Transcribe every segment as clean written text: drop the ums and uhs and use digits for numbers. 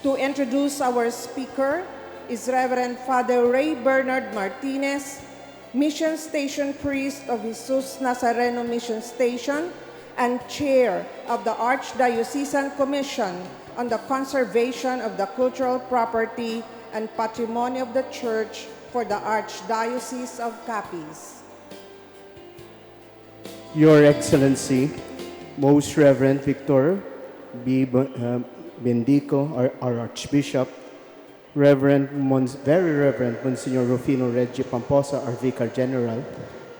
To introduce our speaker is Reverend Father Ray Bernard Martinez, Mission Station Priest of Jesus Nazareno Mission Station and Chair of the Archdiocesan Commission on the Conservation of the Cultural Property and Patrimony of the Church for the Archdiocese of Capiz. Your Excellency, Most Reverend Victor B. Bendico, our Archbishop, Very Reverend Monsignor Rufino Reggie Pamposa, our Vicar General,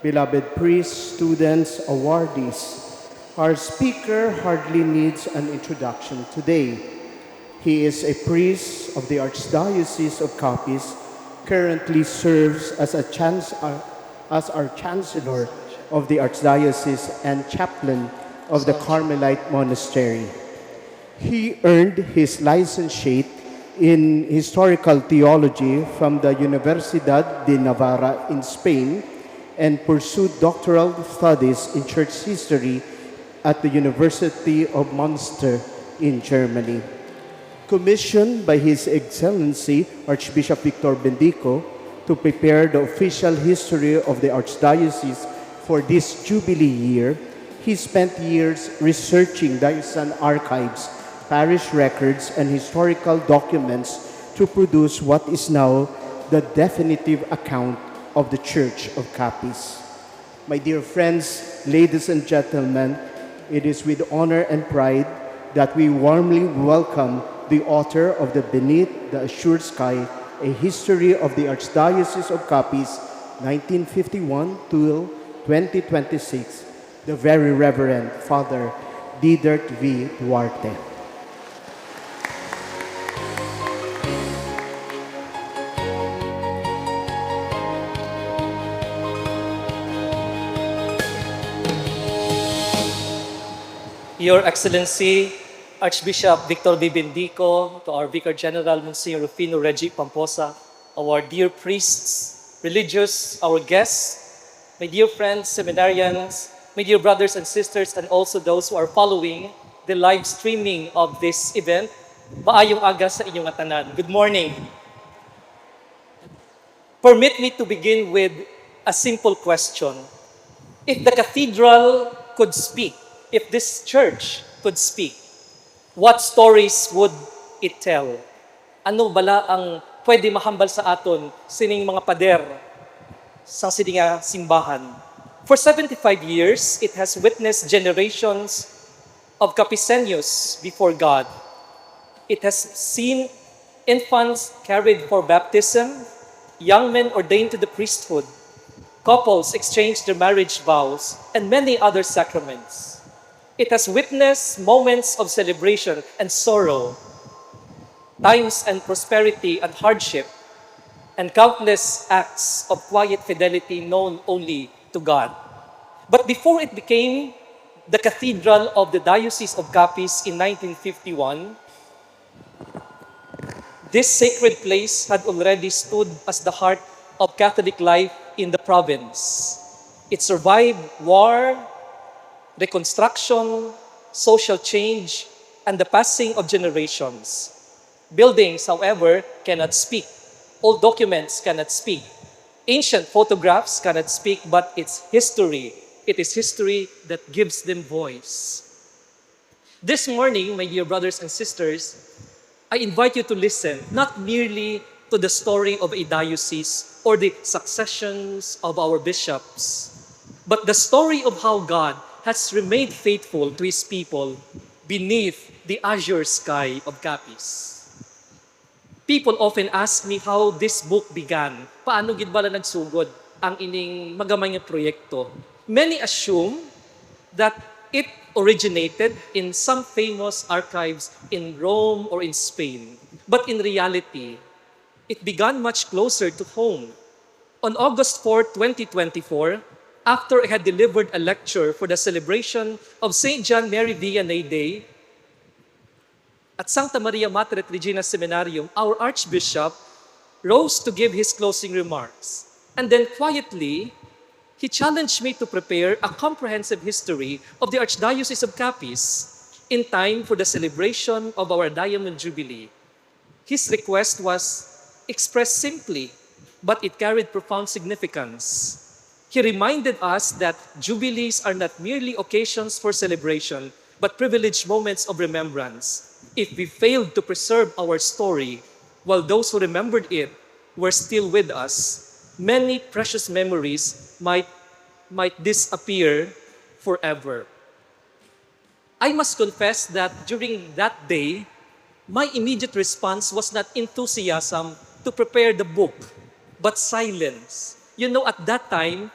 beloved priests, students, awardees, our speaker hardly needs an introduction today. He is a priest of the Archdiocese of Capiz, currently serves as our Chancellor of the Archdiocese and Chaplain of the Carmelite Monastery. He earned his licentiate in historical theology from the Universidad de Navarra in Spain and pursued doctoral studies in church history at the University of Münster in Germany. Commissioned by His Excellency Archbishop Victor Bendico to prepare the official history of the Archdiocese for this Jubilee year, he spent years researching diocesan archives, parish records, and historical documents to produce what is now the definitive account of the Church of Capiz. My dear friends, ladies and gentlemen, it is with honor and pride that we warmly welcome the author of the Beneath the Azure Sky, a history of the Archdiocese of Capiz, 1951 to 2026, the Very Reverend Father Didert V. Duarte. Your Excellency, Archbishop Victor B. Bendico, to our Vicar General, Monsignor Rufino Reggie Pamposa, our dear priests, religious, our guests, my dear friends, seminarians, my dear brothers and sisters, and also those who are following the live streaming of this event, maayong aga sa inyong tanan. Good morning. Permit me to begin with a simple question. If the cathedral could speak, if this church could speak, what stories would it tell? Ano bala ang pwede mahambal sa aton sining mga pader sa sining simbahan? For 75 years, it has witnessed generations of Capiceños before God. It has seen infants carried for baptism, young men ordained to the priesthood, couples exchange their marriage vows, and many other sacraments. It has witnessed moments of celebration and sorrow, times and prosperity and hardship, and countless acts of quiet fidelity known only to God. But before it became the Cathedral of the Diocese of Capiz in 1951, this sacred place had already stood as the heart of Catholic life in the province. It survived war, reconstruction, social change, and the passing of generations. Buildings, however, cannot speak. Old documents cannot speak. Ancient photographs cannot speak, but it's history. It is history that gives them voice. This morning, my dear brothers and sisters, I invite you to listen not merely to the story of a diocese or the successions of our bishops, but the story of how God has remained faithful to His people beneath the azure sky of Capiz. People often ask me how this book began. Paano gid bala nagsugod ang ining magamay nga proyekto? Many assume that it originated in some famous archives in Rome or in Spain. But in reality, it began much closer to home. On August 4, 2024, after I had delivered a lecture for the celebration of St. John Mary Vianney Day at Santa Maria Mater et Regina Seminarium, our Archbishop rose to give his closing remarks. And then quietly, he challenged me to prepare a comprehensive history of the Archdiocese of Capiz in time for the celebration of our Diamond Jubilee. His request was expressed simply, but it carried profound significance. He reminded us that jubilees are not merely occasions for celebration, but privileged moments of remembrance. If we failed to preserve our story, while those who remembered it were still with us, many precious memories might disappear forever. I must confess that during that day, my immediate response was not enthusiasm to prepare the book, but silence. You know, at that time,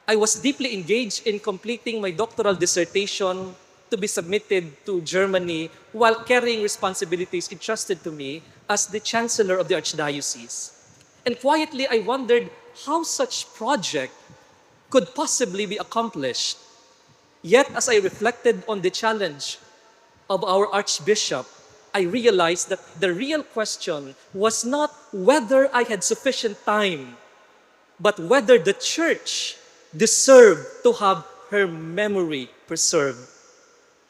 I was deeply engaged in completing my doctoral dissertation to be submitted to Germany while carrying responsibilities entrusted to me as the Chancellor of the Archdiocese. And quietly, I wondered how such project could possibly be accomplished. Yet, as I reflected on the challenge of our Archbishop, I realized that the real question was not whether I had sufficient time, but whether the Church deserved to have her memory preserved.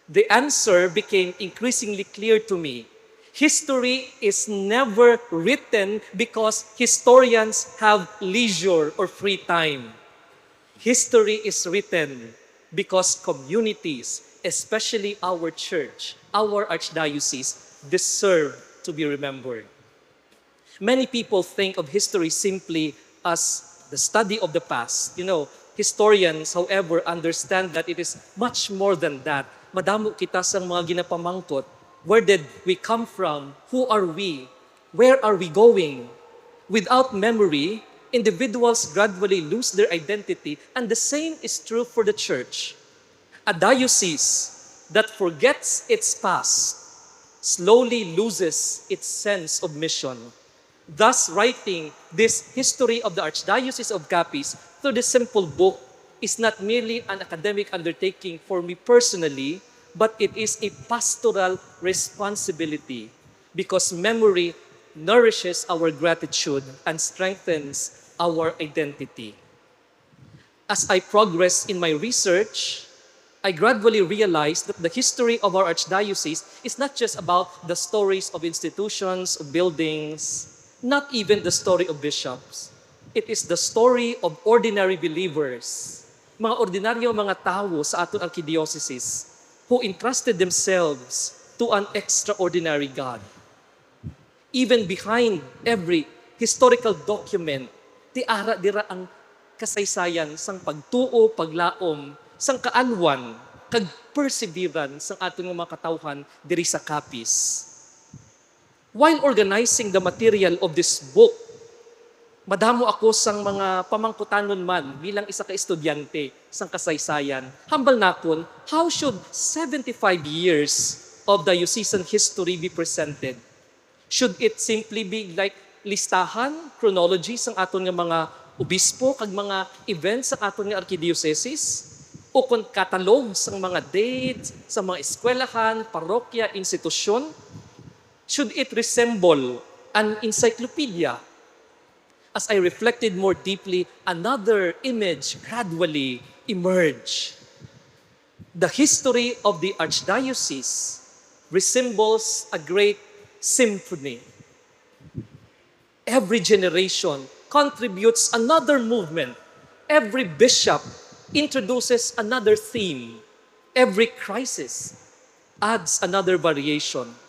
The answer became increasingly clear to me. History is never written because historians have leisure or free time. History is written because communities, especially our church, our archdiocese, deserve to be remembered. Many people think of history simply as the study of the past. You know, historians, however, understand that it is much more than that. Madamo kita sang mga ginapamangkot. Where did we come from? Who are we? Where are we going? Without memory, individuals gradually lose their identity, and the same is true for the church. A diocese that forgets its past slowly loses its sense of mission. Thus, writing this history of the Archdiocese of Capiz through this simple book is not merely an academic undertaking for me personally, but it is a pastoral responsibility because memory nourishes our gratitude and strengthens our identity. As I progress in my research, I gradually realized that the history of our archdiocese is not just about the stories of institutions, of buildings, not even the story of bishops. It is the story of ordinary believers, mga ordinaryo mga tao sa aton archdiocese who entrusted themselves to an extraordinary God. Even behind every historical document, tiara dira ang kasaysayan sang pagtuo, paglaom, sang kaalwan, kag perseverance sang aton mga katawhan diri sa Capiz. While organizing the material of this book, madamo ako sang mga pamangkutanon man bilang isa ka estudyante sang kasaysayan. Hambal nakon, how should 75 years of diocesan history be presented? Should it simply be like listahan, chronology sang aton nga mga obispo kag mga events sa aton nga archdiocese? O kung katalog sang mga dates, sa mga eskwelahan, parokya, institusyon? Should it resemble an encyclopedia? As I reflected more deeply, another image gradually emerged. The history of the archdiocese resembles a great symphony. Every generation contributes another movement. Every bishop introduces another theme. Every crisis adds another variation.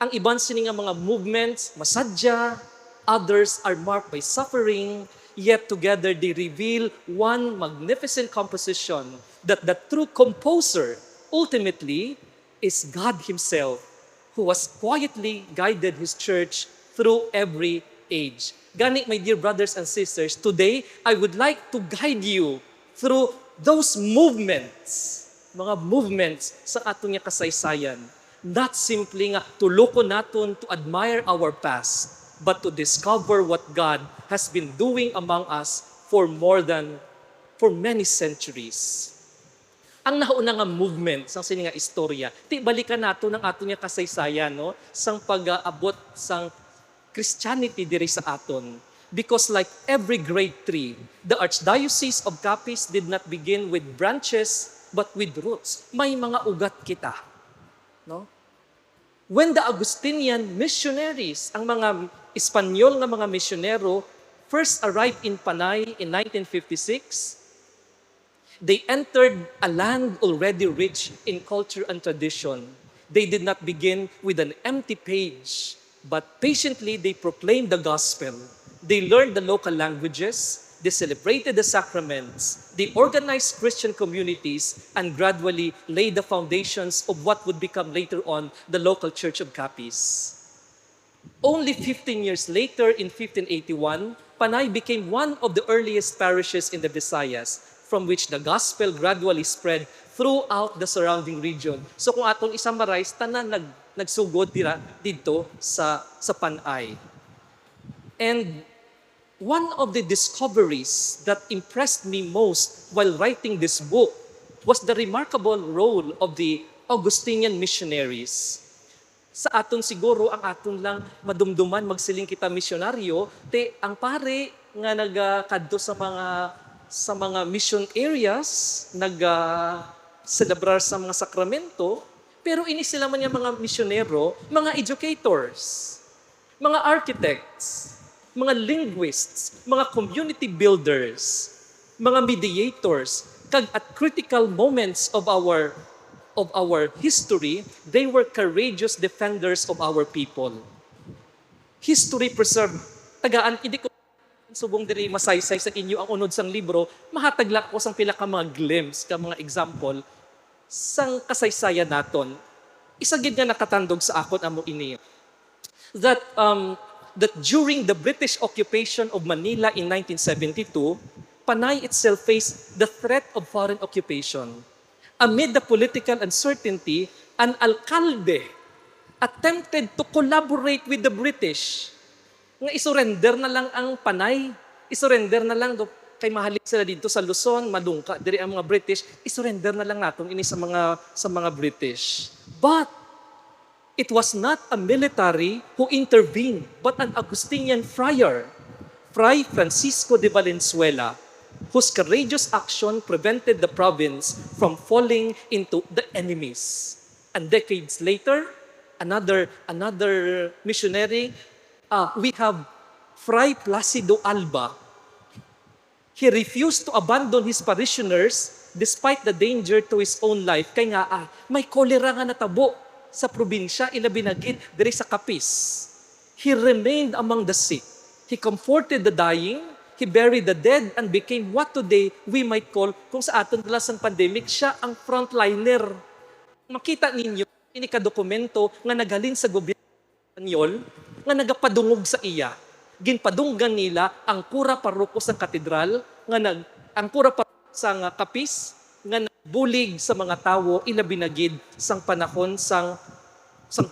Ang iban sini nga mga movements, masadya, others are marked by suffering, yet together they reveal one magnificent composition that the true composer ultimately is God Himself, who has quietly guided His church through every age. Gani, my dear brothers and sisters, today I would like to guide you through those movements, mga movements sa aton nga kasaysayan. Not simply nga tulukon naton to admire our past, but to discover what God has been doing among us for many centuries. Ang nauna nga movement sang sini nga istorya, ti balikan nato ng aton nga kasaysayan, no, sang pag-aabot sang Christianity diri sa aton. Because like every great tree, the Archdiocese of Capiz did not begin with branches, but with roots. May mga ugat kita. No? When the Augustinian missionaries, ang mga Espanyol na mga misyonero, first arrived in Panay in 1956, they entered a land already rich in culture and tradition. They did not begin with an empty page, but patiently they proclaimed the gospel. They learned the local languages, they celebrated the sacraments, they organized Christian communities, and gradually laid the foundations of what would become later on the local Church of Capiz. Only 15 years later, in 1581, Panay became one of the earliest parishes in the Visayas, from which the gospel gradually spread throughout the surrounding region. So kung atong isummarize, tanan nagsugod dito sa Panay. And one of the discoveries that impressed me most while writing this book was the remarkable role of the Augustinian missionaries. Sa aton siguro, ang aton lang madumduman, magsiling kita misyonaryo, ang pare nga nagkadto sa mga mission areas, celebrar sa mga sakramento, pero ini sila man yung mga misyonero, mga educators, mga architects, mga linguists, mga community builders, mga mediators, kag at critical moments of our history, they were courageous defenders of our people. History preserved. Tagaan, hindi ko subong diri masaysay sa inyo ang unod sang libro, mahatagla ko sang pila ka mga glimpse, ka mga example, sang kasaysayan naton. Isa gid nga nakatandog sa akon amo ini. That during the British occupation of Manila in 1972, Panay itself faced the threat of foreign occupation. Amid the political uncertainty, an alcalde attempted to collaborate with the British. Nga isurrender na lang ang Panay, isurrender na lang kay mahalig sila dito sa Luzon, madungka diri ang mga British, isurrender na lang naton ini sa mga British. But it was not a military who intervened, but an Augustinian friar, Fray Francisco de Valenzuela, whose courageous action prevented the province from falling into the enemies. And decades later, another missionary, we have Fray Placido Alba. He refused to abandon his parishioners despite the danger to his own life. Kaya nga, may kolera nga natabo sa probinsya, ilabinagid, diri sa Capiz. He remained among the sick. He comforted the dying, he buried the dead, and became what today we might call, kung sa aton dalas ng pandemic, siya ang frontliner. Makita ninyo, ini ka dokumento nga naghalin sa gobyerno Espanyol, nga nagapadungog sa iya. Ginpadunggan nila ang kura paroko sa katedral, ang kura paroko sa Capiz, nga bulig sa mga tawo ilabinagid sang panahon sang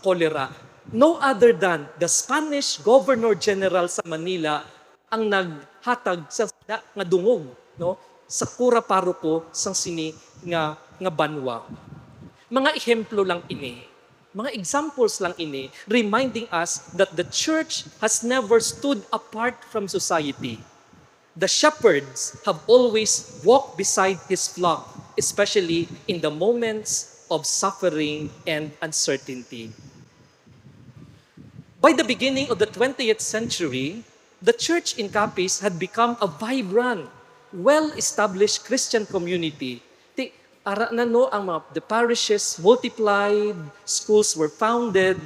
kolera. No other than the Spanish Governor General sa Manila ang naghatag sa nga dungog, no, sa kura paroko sang sini nga banwa. Mga ehemplo lang ini, mga examples lang ini, reminding us that the church has never stood apart from society. The shepherds have always walked beside his flock, especially in the moments of suffering and uncertainty. By the beginning of the 20th century, the church in Capiz had become a vibrant, well-established Christian community. The parishes multiplied, schools were founded,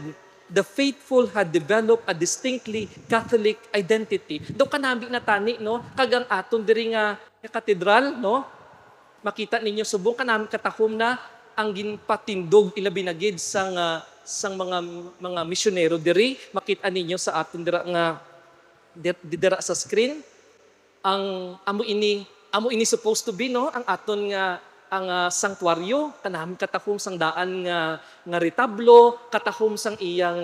the faithful had developed a distinctly Catholic identity. Do kanami na tani, no? Kagang aton diri nga katedral, no? Makita ninyo subong kanami katahom na ang ginpatindog ilabinagid sang mga misyonero diri. Makita ninyo sa aton dira sa screen ang amo ini supposed to be, no, ang aton nga ang sanctuaryo, kanami katahom sang daan nga retablo, katahom sang iyang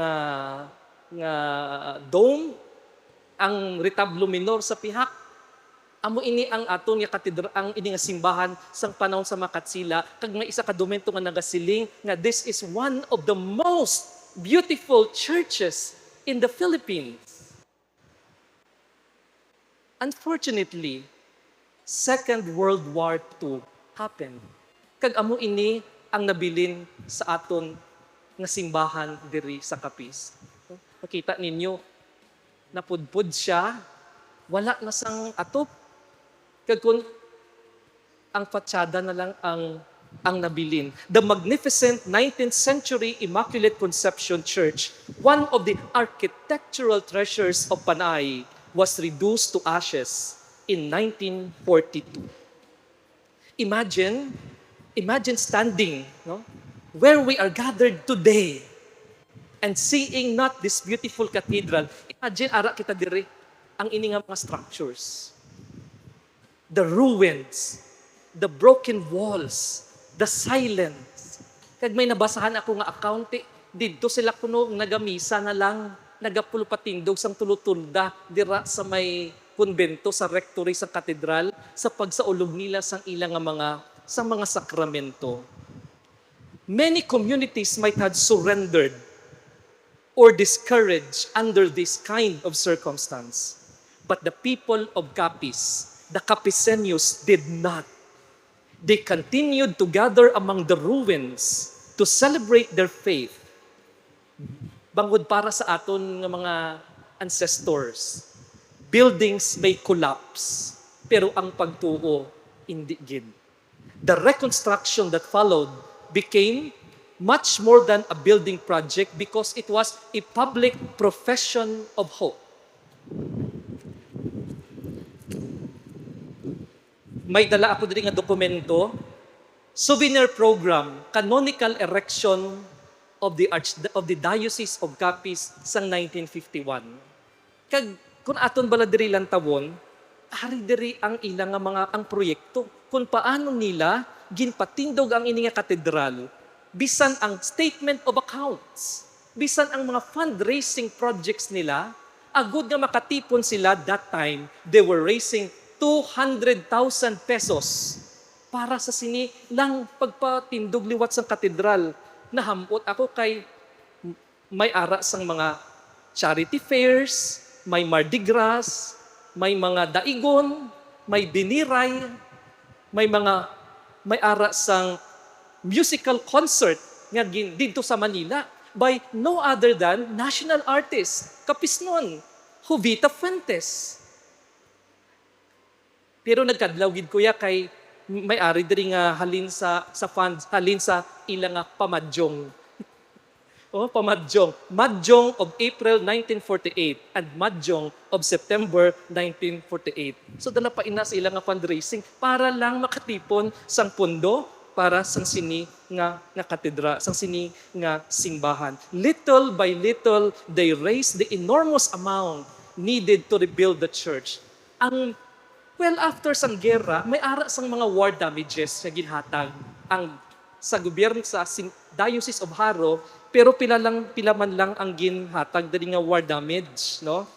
nga dome, ang retablo minor sa pihak. Amo ini ang aton nga katedral, ang ini nga simbahan sang panahon sa Makatsila, kag may isa ka dokumento nga nagasiling nga this is one of the most beautiful churches in the Philippines. Unfortunately, Second World War II happened. Kag amo ini ang nabilin sa aton nga simbahan diri sa Capiz. Makita ninyo, napudpud siya, wala na sang atop. Kag kun ang fatsyada na lang ang nabilin. The magnificent 19th century Immaculate Conception Church, one of the architectural treasures of Panay, was reduced to ashes in 1942. Imagine standing, no, where we are gathered today and seeing not this beautiful cathedral. Imagine, ara kita diri, ang ini nga mga structures. The ruins, the broken walls, the silence. Kag may nabasahan ako nga account, dito sila kuno nagamisa na lang, nagapulupatindog sang tulutulda dira sa may konbento sa rectory sa katedral sa pagsaulog nila sang ilang mga sakramento. Many communities might have surrendered or discouraged under this kind of circumstance. But the people of Capiz, the Capiceños, did not. They continued to gather among the ruins to celebrate their faith. Bangod para sa aton nga mga ancestors, buildings may collapse, pero ang pagtuo, hindi gid. The reconstruction that followed became much more than a building project because it was a public profession of hope. May dala ako din nga dokumento, souvenir program, canonical erection of the Diocese of Capiz sang 1951. Kag kung aton bala diri lang tawon, ari diri ang ilang nga mga ang proyekto kung paano nila ginpatindog ang ini nga katedral, bisan ang statement of accounts, bisan ang mga fundraising projects nila, agud nga makatipon sila that time, they were raising 200,000 pesos para sa sini lang pagpatindog liwat sang katedral. Nahamot ako kay may ara sang mga charity fairs, may Mardi Gras, may mga daigon, may biniray, may ara sang musical concert nga dito sa Manila by no other than national artist, Capisnon, Jovita Fuentes. Pero nagkadlaw gid kuya kay may ari diri nga halin sa funds, halin sa ilang nga pamadyong. Pamadyong. Madyong of April 1948 and Madyong of September 1948. So dala pa ina sa ilang nga fundraising para lang makatipon sang pundo para sang sini nga katedra, sang sini nga simbahan. Little by little, they raised the enormous amount needed to rebuild the church. After sang gera, may ara sang mga war damages na ginhatag ang sa gobyerno sa Diocese of Haro, pero pila man lang ang ginhatag dali nga war damage, no?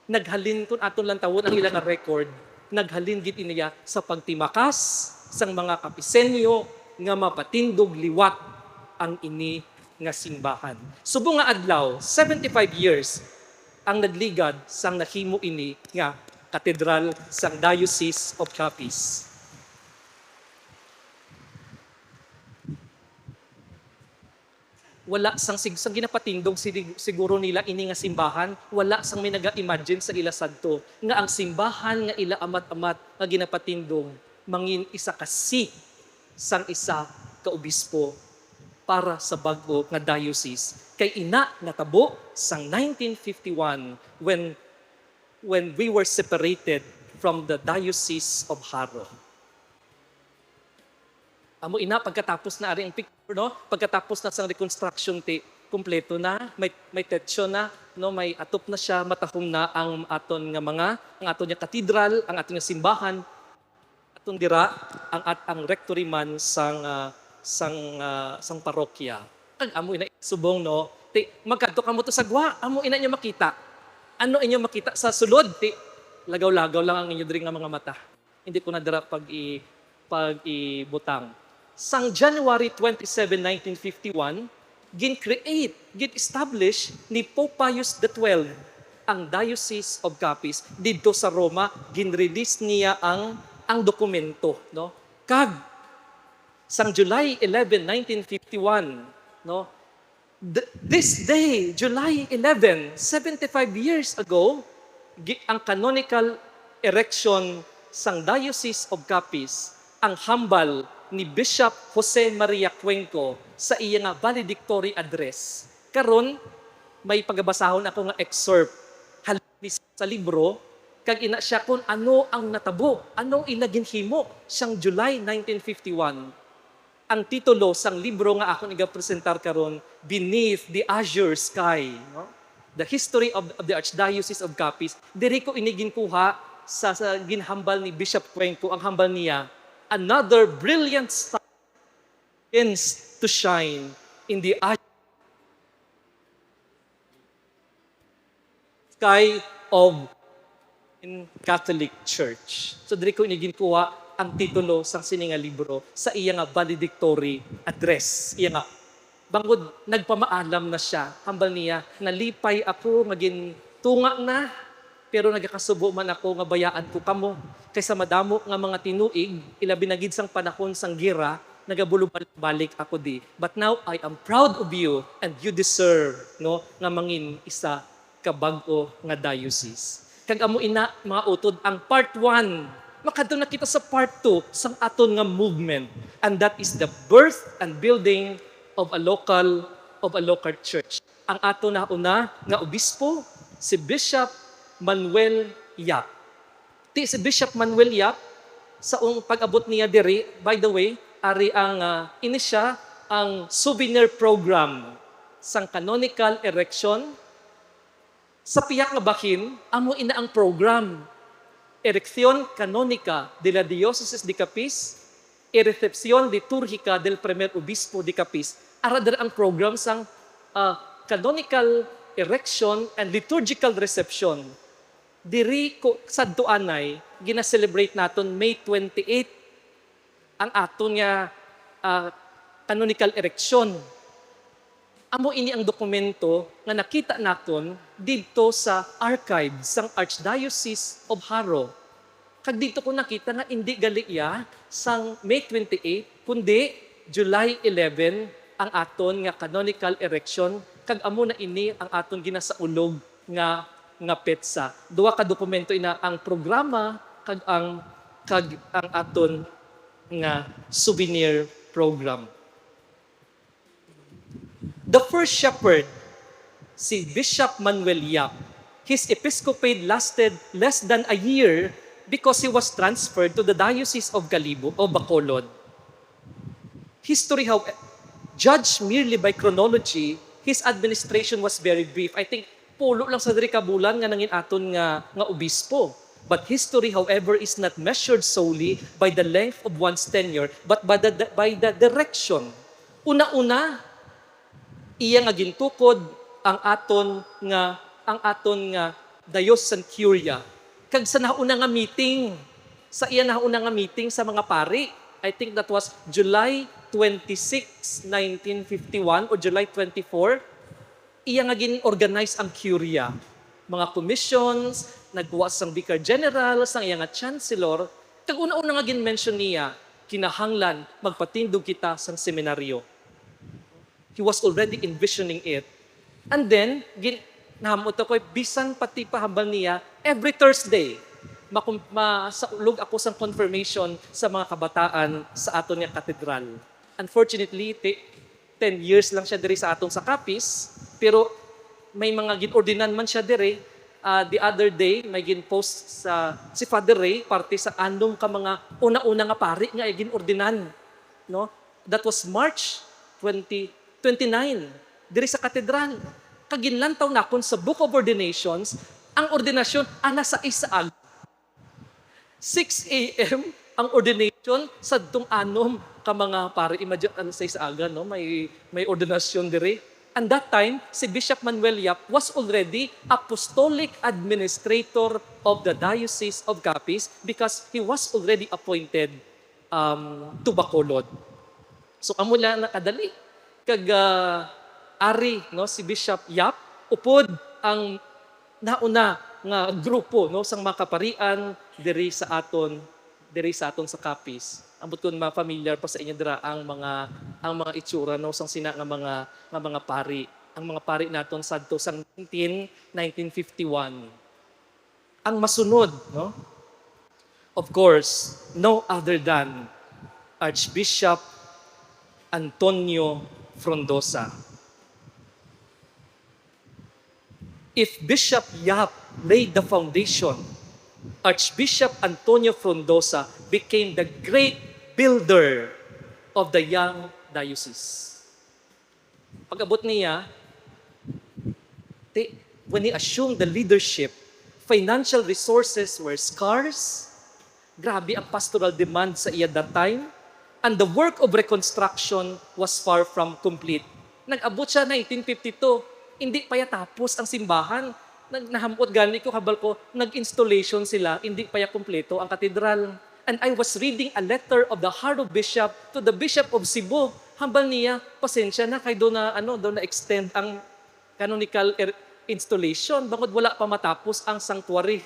Naghalin kun aton lang tawon ang ilang record, naghalin gid iniya sa pagtimakas sang mga Capiceño nga mapatindog liwat ang ini nga simbahan. Subong nga adlaw, 75 years ang nagligad sang nahimo ini nga Katedral sang Diocese of Capiz. Wala sang ginapatindog siguro nila ini nga simbahan, wala sang may naga-imagine sa ila sadto nga ang simbahan nga ila amat-amat nga ginapatindog mangin isa ka seat sang isa ka obispo para sa bag-o nga diocese. Kay ina natabo sang 1951 when we were separated from the Diocese of Haro. Amo ina pagkatapos na ari ang picture, no? Pagkatapos na sang reconstruction kompleto na, may techo na, no? May atop na siya, matahom na ang aton nga katedral, ang aton nga simbahan, aton dira ang rectory man sang parokya. Kag amo ina subong, no? Magkadto kamo to sagwa, amo ina niya makita. Ano inyo makita sa sulod? Lagaw-lagaw lang ang inyo diri nga mga mata. Hindi ko na dira pag-ibutang. Sang January 27, 1951, gin-establish ni Pope Pius XII ang Diocese of Capiz. Dito sa Roma, gin-release niya ang dokumento. No? Kag, sang July 11, 1951, no? This day, July 11, 75 years ago, ang canonical erection sang Diocese of Capiz, ang hambal ni Bishop Jose Maria Cuenco sa iya nga valedictory address. Karon may pagabasahon ako nga excerpt halin sa libro, kag ina siya kung ano ang natabo, anong inaginhimo siyang July 1951. Ang titulo sang libro nga akong igapresentar karon, Beneath the Azure Sky. No? The History of the Archdiocese of Capiz. Diri ko iniginkuha sa ginhambal ni Bishop Cuenco, ang hambal niya, another brilliant star begins to shine in the sky of in Catholic Church. So diri ko iniginkuha ang titulo sang sininga libro sa iya nga valedictory address. Iya nga bangod nagpamaalam na siya, hambal niya, nalipay ako magin tunga na, pero nagakasubo man ako nga bayaan ko kamo kaysa madamo nga mga tinuig, ilabi na gid sang panahon sang gira, nagabulubalik ako di. But now I am proud of you and you deserve no nga mangin isa ka bag-o nga diocese. Kag amo ina mga utod ang part 1. Makadto na kita sa part 2 sang aton nga movement, and that is the birth and building of a local church. Ang ato na una nga obispo si Bishop Manuel Yap. Si Bishop Manuel Yap sa pag-abot niya diri, by the way, ari ang inisya ang souvenir program sang canonical erection. Sa piyak nga bahin, amo ina ang program. Erección Canonica de la Diócesis de Capiz, e Recepción Liturgica del Primer Obispo de Capiz. Aradar ang program sang Canonical Erection and Liturgical Reception. Diri ko sa duanay, gina-celebrate naton May 28 ang aton nga Canonical Erection. Amo ini ang dokumento nga nakita naton dito sa archive sang Archdiocese of Haro. Kag dito ko nakita nga hindi gali iya sang May 28 kundi July 11 ang aton nga canonical erection, kag amo na ini ang aton ginasaulog nga petsa. Duha ka dokumento ina ang programa kag ang aton nga souvenir program. The first shepherd, si Bishop Manuel Yap, his episcopate lasted less than a year because he was transferred to the Diocese of Calibo o Bacolod. History, however, judged merely by chronology, his administration was very brief. I think pulo lang sa diri ka bulan nga nangin aton nga obispo. But history, however, is not measured solely by the length of one's tenure, but by the direction. Una-una, iya nga gintukod ang aton nga diocesan curia. Kag sa nauna nga meeting, sa mga pari, I think that was July 26, 1951 or July 24, iya nga gin-organize ang curia. Mga commissions, nagbuwa sang Vicar General, sang iya nga Chancellor, kag una-una nga gin-mention niya, kinahanglan magpatindog kita sang seminaryo. He was already envisioning it. And then, nahamot ako, bisan pati pahambal niya, every Thursday, masaulog ako sa confirmation sa mga kabataan sa aton nga katedral. Unfortunately, 10 years lang siya diri sa aton sa Capiz, pero may mga ginordinan man siya diri. The other day, may ginpost si Father Ray, parte sa andong ka mga una-una nga pari nga ginordinan. No? That was March 29, diri sa katedral. Kaginlantaw na kon sa Book of Ordinations, ang ordinasyon ana sa isaag. 6 a.m. ang ordination sa dutong anom ka mga pari. Imagine ano sa isaagan, no? May ordinasyon diri. And that time, si Bishop Manuel Yap was already apostolic administrator of the Diocese of Capiz because he was already appointed to Bacolod. So amula nakadali kag ari no si Bishop Yap upod ang nauna nga grupo no sang mga kaparian diri sa aton sa Capiz. Ambot ko mga familiar pa sa inyo dira ang mga itsura no sang sina nga mga pari. Ang mga pari naton sadto sang 1951. Ang masunod, no? Of course, no other than Archbishop Antonio Frondosa. If Bishop Yap laid the foundation, Archbishop Antonio Frondosa became the great builder of the young diocese. Pag-abot niya, when he assumed the leadership, financial resources were scarce, grabe ang pastoral demand sa iya that time, and the work of reconstruction was far from complete. Nag-abot siya 1952, hindi pa tapos ang simbahan. Nahamot gani ko, habal ko, nag-installation sila, hindi pa kumpleto ang katedral. And I was reading a letter of the Heart of Bishop to the Bishop of Cebu. Hambal niya, pasensya na, kay doon na extend ang canonical installation. Bangod wala pa matapos ang sanctuary.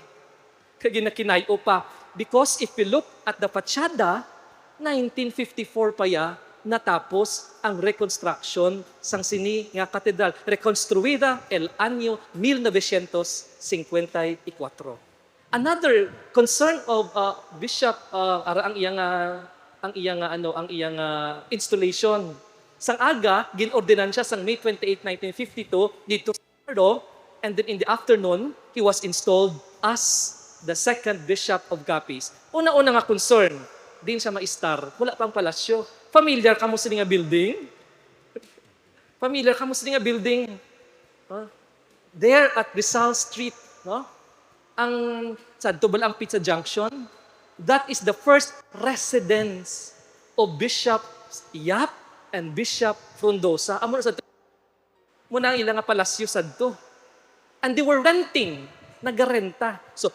Kaya ginakinayo pa. Because if we look at the fachada, 1954 pa natapos ang reconstruction sang sini nga katedral. Reconstruida el año 1954. Another concern of Bishop ang iyang installation. Sang aga ginordinan siya sang May 28, 1952 dito sa Pardo, and then in the afternoon he was installed as the second Bishop of Capiz. Una-una nga concern, din siya ma-star. Wala pang palasyo. Familiar ka mo sa nga building? Familiar ka mo sa nga building? There at Rizal Street, no? Ang sa Tubalang Pizza Junction, that is the first residence of Bishop Yap and Bishop Frondosa. Amo sa muna ang ilang palasyo sadto. And they were renting, nagarenta. So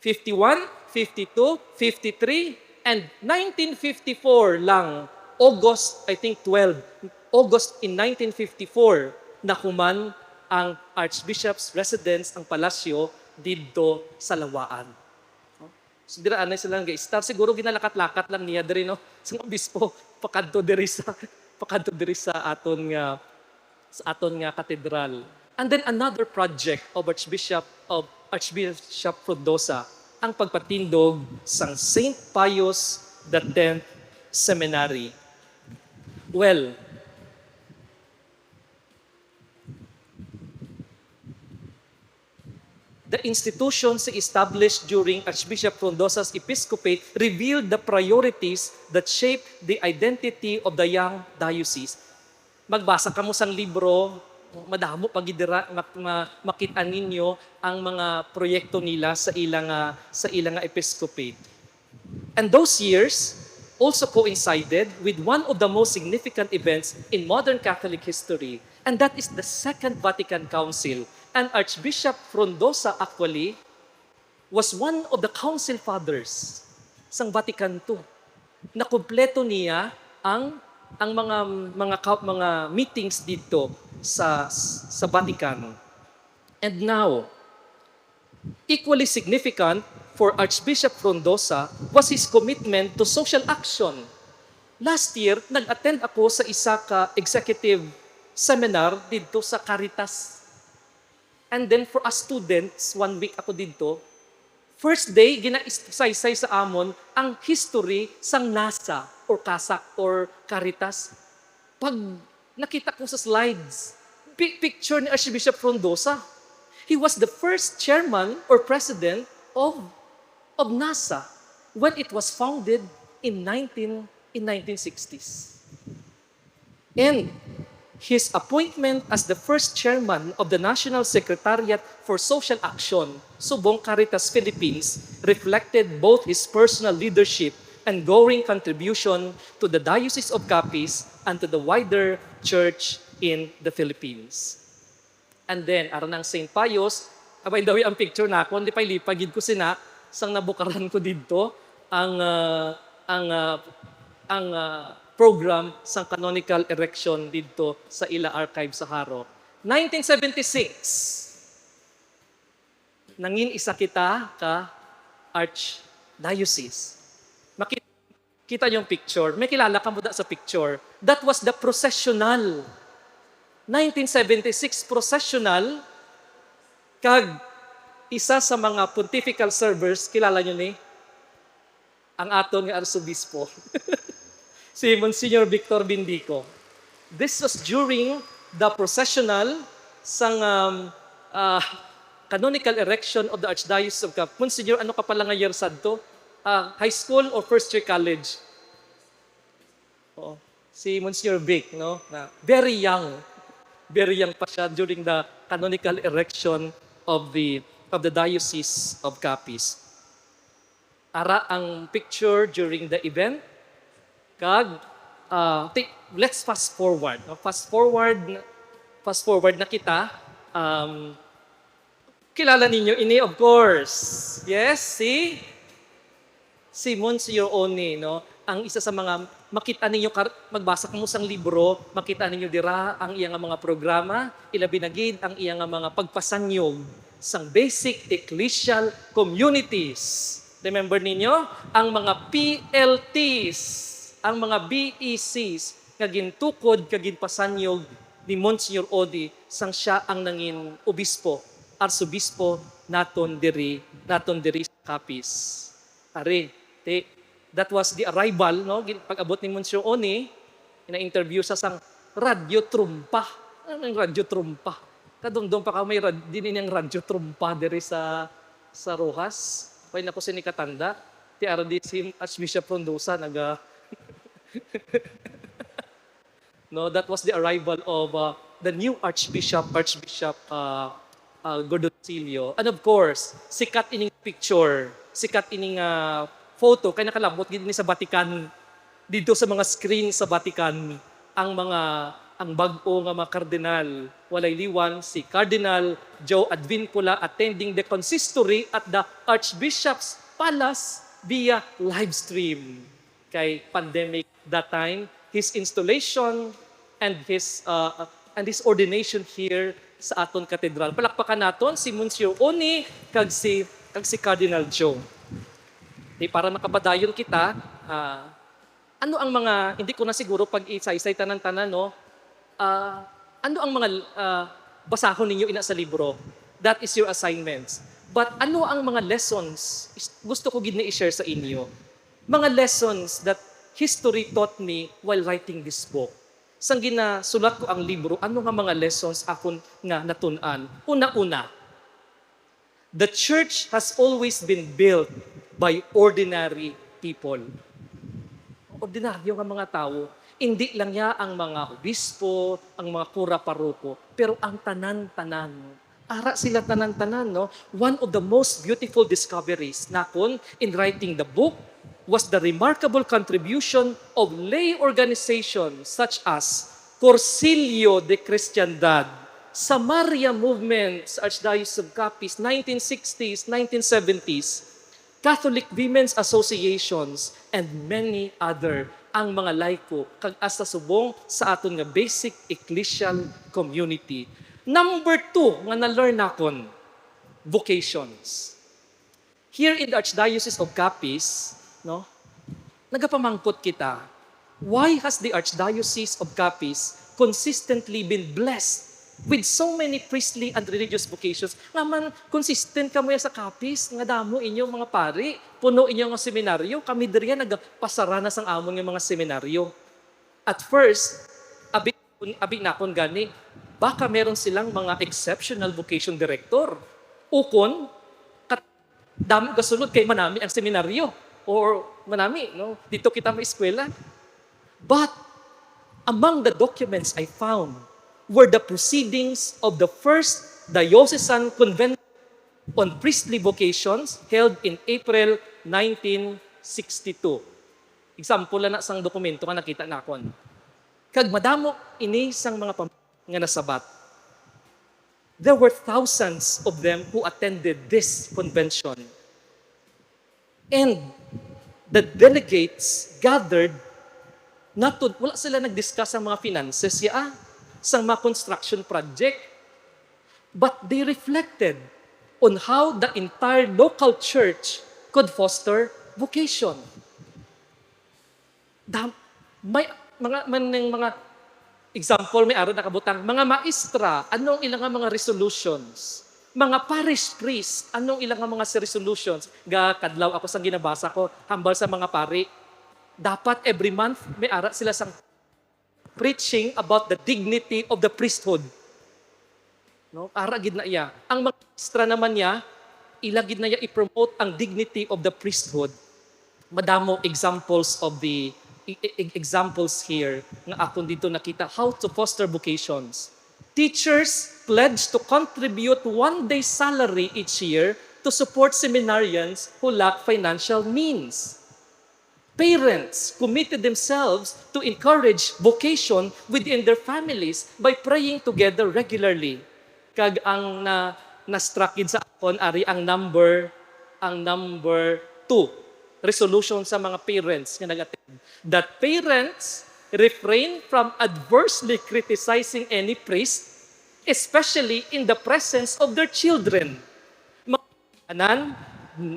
51, 52, 53, and 1954 lang, August, I think 12, August in 1954, nakuman ang Archbishop's residence, ang palasyo, dito sa Lawaan. So diraan na sila nga-star. Siguro ginalakat-lakat lang niya diri no. Sa obispo pakadto diri sa aton nga katedral. And then another project of Archbishop Frondosa, ang pagpatindog sang St. Pius X Seminary. Well, the institutions established during Archbishop Frondosa's episcopate revealed the priorities that shaped the identity of the young diocese. Magbasa ka mo sang libro, madamo pagidira makita ninyo ang mga proyekto nila sa ilang episcopate. And those years also coincided with one of the most significant events in modern Catholic history, and that is the Second Vatican Council. And Archbishop Frondosa actually was one of the council fathers sang Vatican II. Nakumpleto niya ang mga meetings dito sa Vatican. And now, equally significant for Archbishop Frondosa was his commitment to social action. Last year, nag-attend ako sa isa ka executive seminar dito sa Caritas. And then for us students, 1 week ako dito, first day, gina-saysay sa amon ang history sang NASA or CASAC or Caritas. Pag nakita ko sa slides, picture ni Archbishop Frondosa. He was the first chairman or president of NASA when it was founded in 1960s. And his appointment as the first chairman of the National Secretariat for Social Action, Subong Caritas Philippines, reflected both his personal leadership and growing contribution to the Diocese of Capiz and to the wider church in the Philippines. And then, aron ng St. Pius, abay daw ang picture na ako, hindi pa ilipagid ko sina, sang nabukaran ko dito, ang program sa canonical erection dito sa ila archive sa Haro. 1976, nangin isa kita ka archdiocese. Kita yung picture. May kilala ka mo sa picture. That was the processional. 1976 processional. Kag isa sa mga pontifical servers, kilala nyo ni? Ang aton nga arsobispo. Si Monsignor Victor Bindico. This was during the processional sang canonical erection of the Archdiocese of Cap. Monsignor, ano ka pala nga year sad to? High school or first year college? Oo. Si Monsignor Vic, no? Na very young. Very young pa siya during the canonical erection of the Diocese of Capiz. Ara ang picture during the event. Kag let's fast forward. No? Fast forward na kita. Kilala ninyo ini, of course. Yes, si Monsignor Oni, no? Ang isa sa mga makita ninyo, magbasa mo sang libro, makita ninyo dira ang iyang mga programa, ilabi na gid ang iyang mga pagpasanyog sang basic ecclesial communities. Remember ninyo? Ang mga PLTs, ang mga BECs, nga gintukod, kaginpasanyog ni Monsignor Odi, sang siya ang nangin obispo, arsobispo naton diri sa Capiz. Ari, that was the arrival, no? Pag-abot ni Monsignor Oni, ina-interview sa sang radyo trumpa. Ano yung radyo trumpa? Kadumdum pa ka may din niyang radyo trumpa diri sa Rojas. Kaya na ko sinikatanda, ti aradi si Archbishop Frondosa naga. No, that was the arrival of the new Archbishop Gordoncillo. And of course, sikat ining picture, sikat ining photo, kaya nakalabot gid ni sa Vatican, dito sa mga screen sa Vatican, ang bag-o nga mga kardinal, walay liwan, si Cardinal Joe Advincula attending the consistory at the Archbishop's Palace via live stream. Kay pandemic that time, his installation and his ordination here sa aton katedral. Palakpakan naton si Monsignor Oni kag si Cardinal Joe. Para makapadayon kita, ano ang mga, hindi ko na siguro pag isa-isay tanan-tanan, no? Ano ang mga basahon ninyo ina sa libro? That is your assignments. But ano ang mga lessons? Gusto ko gid na i-share sa inyo. Mga lessons that history taught me while writing this book. Sang ginasulat ko ang libro, ano nga mga lessons akon nga natun-an? Una-una, the church has always been built by ordinary people. Ordinaryo nga mga tao. Hindi lang niya ang mga obispo, ang mga kura paroko, pero ang tanan-tanan. Ara sila tanan-tanan, no? One of the most beautiful discoveries nakon in writing the book was the remarkable contribution of lay organizations such as Concilio de Cristiandad, Samaria Movement sa Archdiocese of Capiz, 1960s, 1970s, Catholic Women's Associations, and many other ang mga laiko kag asa subong sa aton nga basic ecclesial community. Number 2 nga na-learn nakon, vocations. Here in the Archdiocese of Capiz, no, nagapamangkot kita, why has the Archdiocese of Capiz consistently been blessed with so many priestly and religious vocations? Naman, consistent kamo sa Capiz, nga damo inyong mga pari, puno inyong mga seminaryo, kami diriya nagpasaranas ang amon ng mga seminaryo. At first, abi nakon gani, baka meron silang mga exceptional vocation director. Ukon, dami kasunod kay manami ang seminaryo. Or manami, no? Dito kita may eskwela. But, among the documents I found were the proceedings of the first diocesan convention on priestly vocations held in April 1962. Example na sang dokumento nga nakita nakon. Kag madamo ini sang mga nga nasabat. There were thousands of them who attended this convention. And the delegates gathered, wala sila nag-discuss ang mga finances sa mga construction project, but they reflected on how the entire local church could foster vocation. Dam, may mga example, may araw nakabutang, mga maestra, anong ilang nga mga resolutions? Mga parish priest, anong ilang nga mga resolutions? Kadlaw ako sa ginabasa ko, hambal sa mga pari. Dapat every month, may ara sila sang preaching about the dignity of the priesthood. No? Ara gid na iya. Ang mga maestra naman niya, ilagid na iya i-promote ang dignity of the priesthood. Madamo examples of the examples here nga akong dito nakita how to foster vocations. Teachers pledge to contribute 1 day salary each year to support seminarians who lack financial means. Parents committed themselves to encourage vocation within their families by praying together regularly. Kag ang na-struck sa akon ari ang number 2 resolution sa mga parents nga nag-attend, that parents refrain from adversely criticizing any priest, especially in the presence of their children. Mga anan,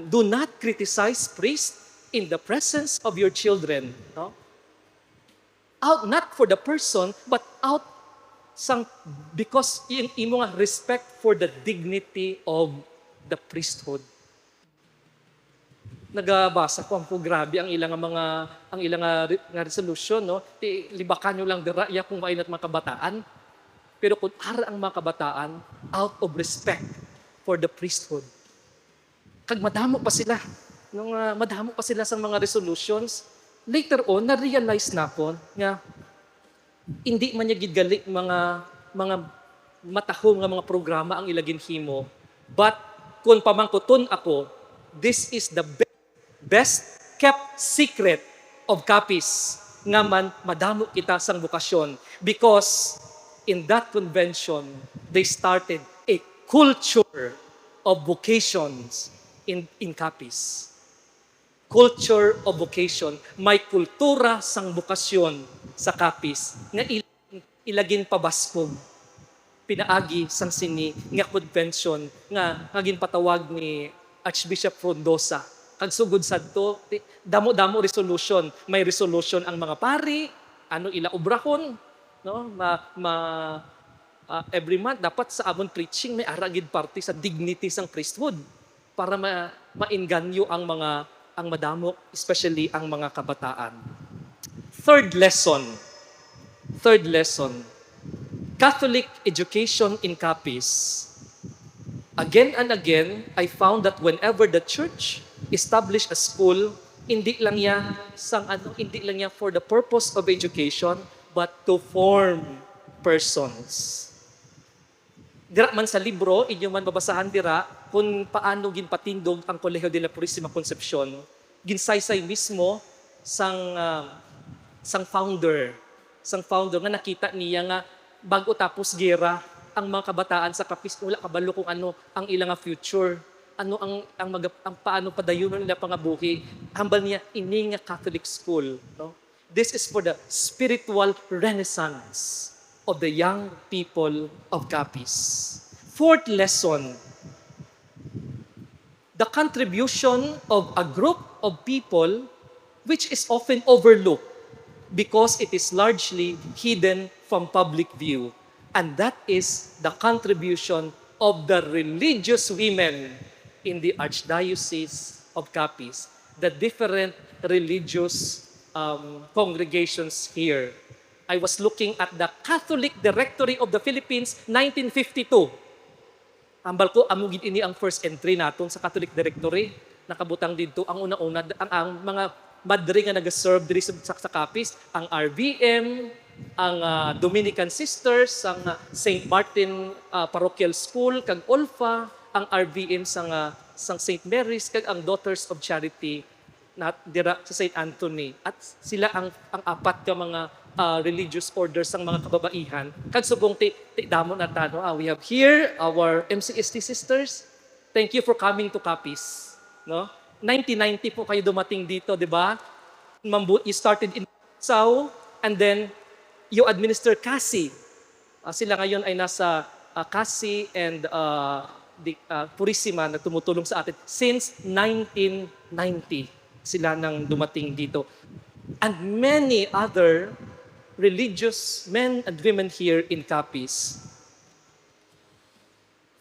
do not criticize priest in the presence of your children. No? Out not for the person, but out because imo nga respect for the dignity of the priesthood. Nagabasa ko ang grabe ang ilang nga resolution, no. Libakan nyo lang dira iya kung mainat mga kabataan. Pero kung ara ang mga kabataan out of respect for the priesthood. Kag madamo pa sila sa mga resolutions. Later on na-realize na ko nga hindi man niya gidgali mga matahong nga mga programa ang ilagin himo. But kung pamangkuton ako, this is the best kept secret of Capiz nga man madamo kita sang bukasyon, because in that convention they started a culture of vocations in Capiz. Culture of vocation, may kultura sang bukasyon sa Capiz nga ilagin pabaskog pinaagi sang sini nga convention nga ngagin patawag ni Archbishop Frondosa. Kag sugod sadto, damo-damo resolution. May resolution ang mga pari, ano ila obrahon, no? Every month dapat sa amon preaching may aragid party sa dignity sang priesthood para mainganyo ang madamo, especially ang mga kabataan. Third lesson. Catholic education in Capiz. Again and again, I found that whenever the church established a school, hindi lang yan for the purpose of education, but to form persons. Dira man sa libro, inyo man babasahan dira, kung paano ginpatindog ang Colegio de la Purísima Concepcion, ginsaysay mismo sang founder nga nakita niya nga bago tapos gera, ang mga kabataan sa Capiz wala kabalo kung ano ang ilang future, ano ang paano padayunon nila pangabuhi. Hambal niya ini nga Catholic school, no? This is for the spiritual renaissance of the young people of Capiz. Fourth lesson, the contribution of a group of people which is often overlooked because it is largely hidden from public view. And that is the contribution of the religious women in the Archdiocese of Capiz, the different religious congregations here. I was looking at the Catholic Directory of the Philippines, 1952. Ambal ko, amugid ini ang first entry naton sa Catholic Directory. Nakabutang dito ang una-una, ang mga madre nga nag-serve diri sa Capiz, ang RVM, ang Dominican Sisters, ang St. Martin Parochial School, kag Olfa, ang RVM sang St. Mary's, kag ang Daughters of Charity na dira sa St. Anthony. At sila ang apat ka mga religious orders sang mga kababaihan. Kag subong damo na tano. We have here our MCST sisters. Thank you for coming to Capiz. No? 1990 po kayo dumating dito, di ba? You started in Sao, and then you administer CASI. Sila ngayon ay nasa CASI and the Purisima na tumutulong sa atin since 1990. Sila nang dumating dito. and many other religious men and women here in Capiz.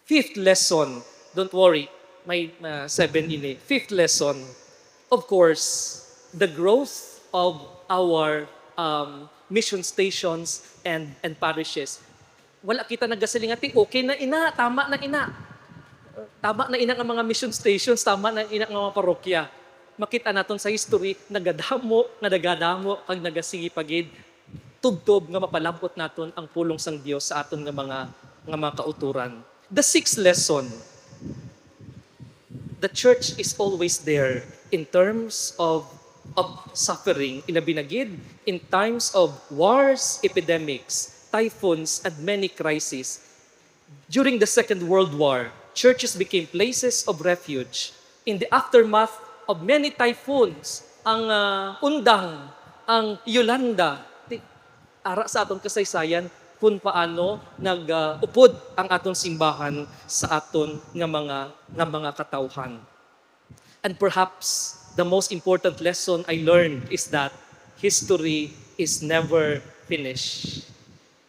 Fifth lesson, don't worry, may 7 ini. Fifth lesson, of course, the growth of our mission stations and parishes. Wala kita nagasilingati, okay na ina, tama na ina. Tama na ina ang mga mission stations, tama na ina ang mga parokya. Makita naton sa history, nagadamo, kag nagasingipagid, tubtob nga mapalambot naton ang pulong sang Dios sa aton nga mga kauturan. The sixth lesson, the church is always there in terms of suffering, ilabinagid, in times of wars, epidemics, typhoons, and many crises. During the Second World War, churches became places of refuge. In the aftermath of many typhoons, ang Undang, ang Yolanda, ara sa aton kasaysayan, kung paano nag-upod ang aton simbahan sa aton nga mga katawhan. And perhaps the most important lesson I learned is that history is never finished.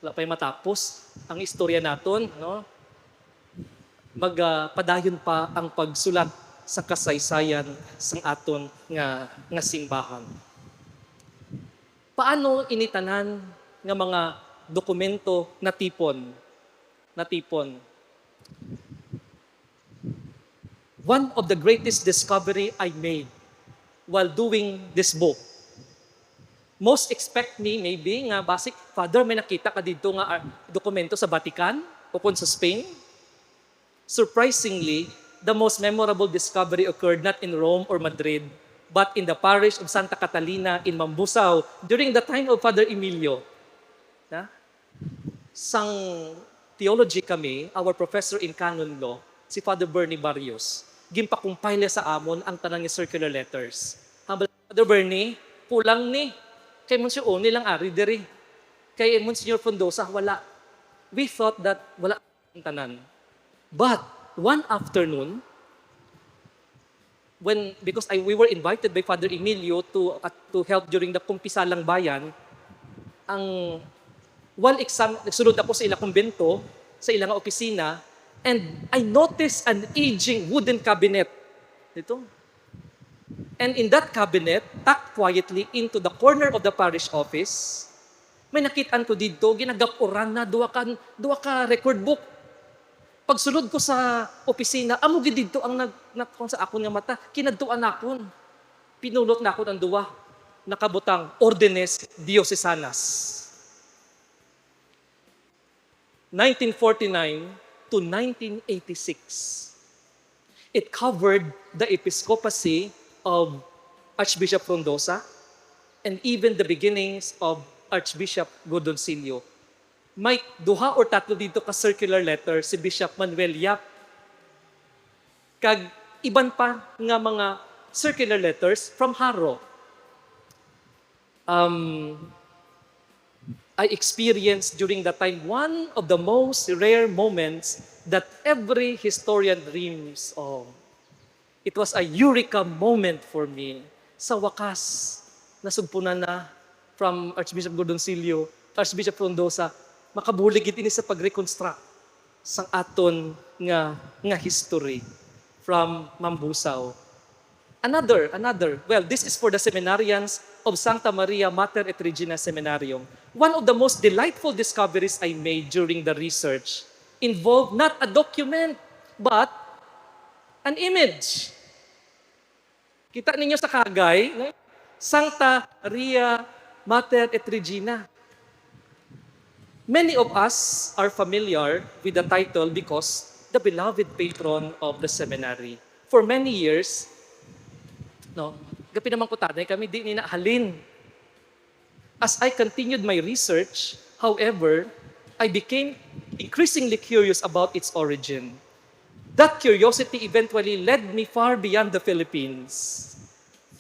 Wala pa'y matapos ang istorya naton, no? Magpadayon pa ang pagsulat sa kasaysayan sang aton nga simbahan. Paano initanan nga mga dokumento na tipon? One of the greatest discovery I made while doing this book. Most expect me maybe nga basic, Father, may nakita ka dito nga dokumento sa Vatican o sa Spain. Surprisingly, the most memorable discovery occurred not in Rome or Madrid, but in the parish of Santa Catalina in Mambusaw during the time of Father Emilio. Na? Sang theology kami, our professor in canon law, si Father Bernie Barrios, gimpakumpile sa amon ang tanang circular letters. Father Bernie, pulang ni. Kay Monsieur O, nilang ari diri. Kay Monsignor Frondosa, wala. We thought that wala ang tanan. But one afternoon, because we were invited by Father Emilio to help during the Kumpisalang Bayan, while nagsunod ako sa ilang kumbento, sa ilang opisina, and I noticed an aging wooden cabinet. Dito. And in that cabinet, tucked quietly into the corner of the parish office, may nakitaan ko dito, ginagapuran na duwa ka record book. Pagsulod ko sa opisina, amo gid dito ang nagkon sa akon nga mata, kinadtuan akon. Pinulot na akon ang duwa, nakabutang Ordenes Diocesanas. 1949 to 1986. It covered the episcopacy of Archbishop Frondosa and even the beginnings of Archbishop Godoncillo. May duha or tatlo dito ka circular letter si Bishop Manuel Yap. Kag iban pa nga mga circular letters from Haro. I experienced during that time one of the most rare moments that every historian dreams of. It was a eureka moment for me. Sa wakas, nasugpunan na from Archbishop Godoncillo, Archbishop Frondosa, makabuligid ini sa pag-reconstruct sang aton nga history from Mambusaw. Another, well, this is for the seminarians of Santa Maria Mater et Regina Seminarium. One of the most delightful discoveries I made during the research involved not a document, but an image. Kita ninyo sa kagay, Santa Maria Mater et Regina. Many of us are familiar with the title because the beloved patron of the seminary. For many years, gapi naman ko tanay kami, di ninahalin. As I continued my research, however, I became increasingly curious about its origin. That curiosity eventually led me far beyond the Philippines.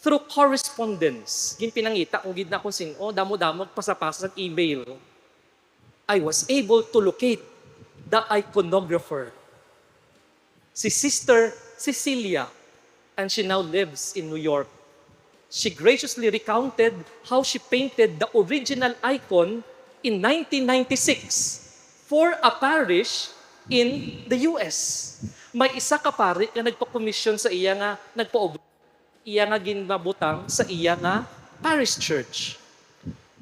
Through correspondence, ginpinangita kung gid na kung sino, damo-damo pasapasa sa email, I was able to locate the iconographer, si Sister Cecilia, and she now lives in New York. She graciously recounted how she painted the original icon in 1996 for a parish in the US. May isa ka pari nga nagpa-commission sa iya nga iya nga ginmabutang sa iya nga parish church.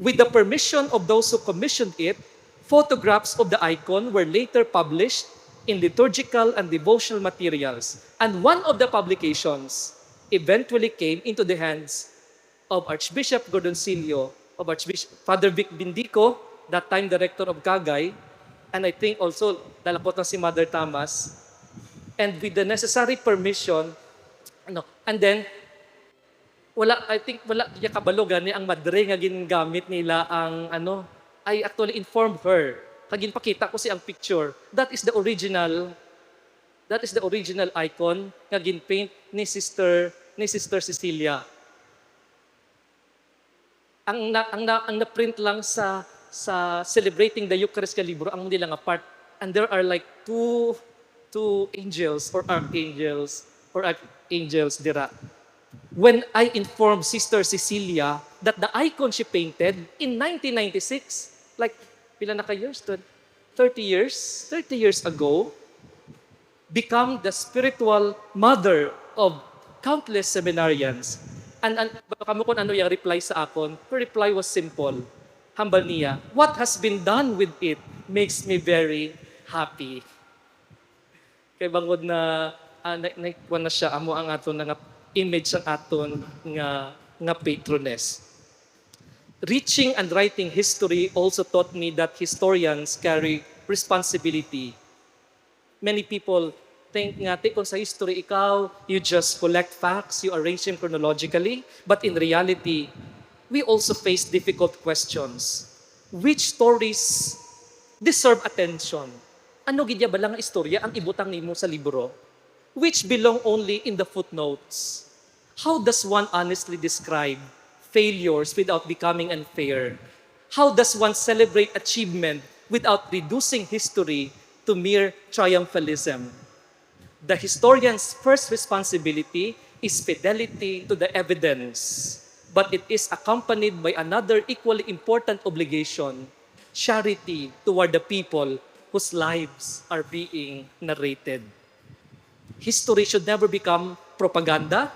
With the permission of those who commissioned it, photographs of the icon were later published in liturgical and devotional materials. And one of the publications eventually came into the hands of Archbishop Gordoncillo, of Archbishop Father Vic Bindico, that time director of Cagay, and I think also dalapot na si Mother Tamas, and with the necessary permission, and then wala diya kabalo gani ang madre nga gingamit nila ang I actually informed her. Kagin pakita ko si ang picture. That is the original icon nga ginpaint ni Sister Cecilia. Ang na-print lang sa Celebrating the Eucharist ka libro ang nila nga part, and there are like two angels or archangels dira. When I informed Sister Cecilia that the icon she painted in 1996, like pila na ka years? 30 years ago, become the spiritual mother of countless seminarians. And baka mo kung ano yung reply sa akon, her reply was simple. Hambal niya, what has been done with it makes me very happy. Kay bangod na naikuha na siya, amo ang aton nga image ang aton nga patroness. Reaching and writing history also taught me that historians carry responsibility. Many people think nga, kung sa history ikaw, you just collect facts, you arrange them chronologically, but in reality, we also face difficult questions. Which stories deserve attention? Ano gidya ba lang ang istorya ang ibutang nimo sa libro? Which belong only in the footnotes? How does one honestly describe failures without becoming unfair? How does one celebrate achievement without reducing history to mere triumphalism? The historian's first responsibility is fidelity to the evidence, but it is accompanied by another equally important obligation, charity toward the people whose lives are being narrated. History should never become propaganda,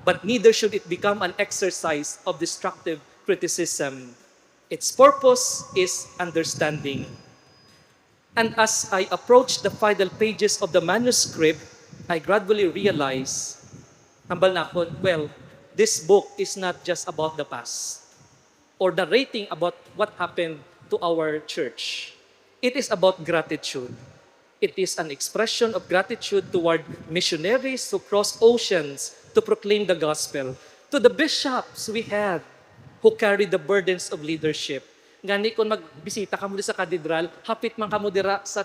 but neither should it become an exercise of destructive criticism. Its purpose is understanding. And as I approached the final pages of the manuscript, I gradually realized, this book is not just about the past or narrating about what happened to our church. It is about gratitude. It is an expression of gratitude toward missionaries who crossed oceans to proclaim the gospel, to the bishops we had who carried the burdens of leadership. Gani kung magbisita ka mo sa katedral, hapit man ka mo dira sa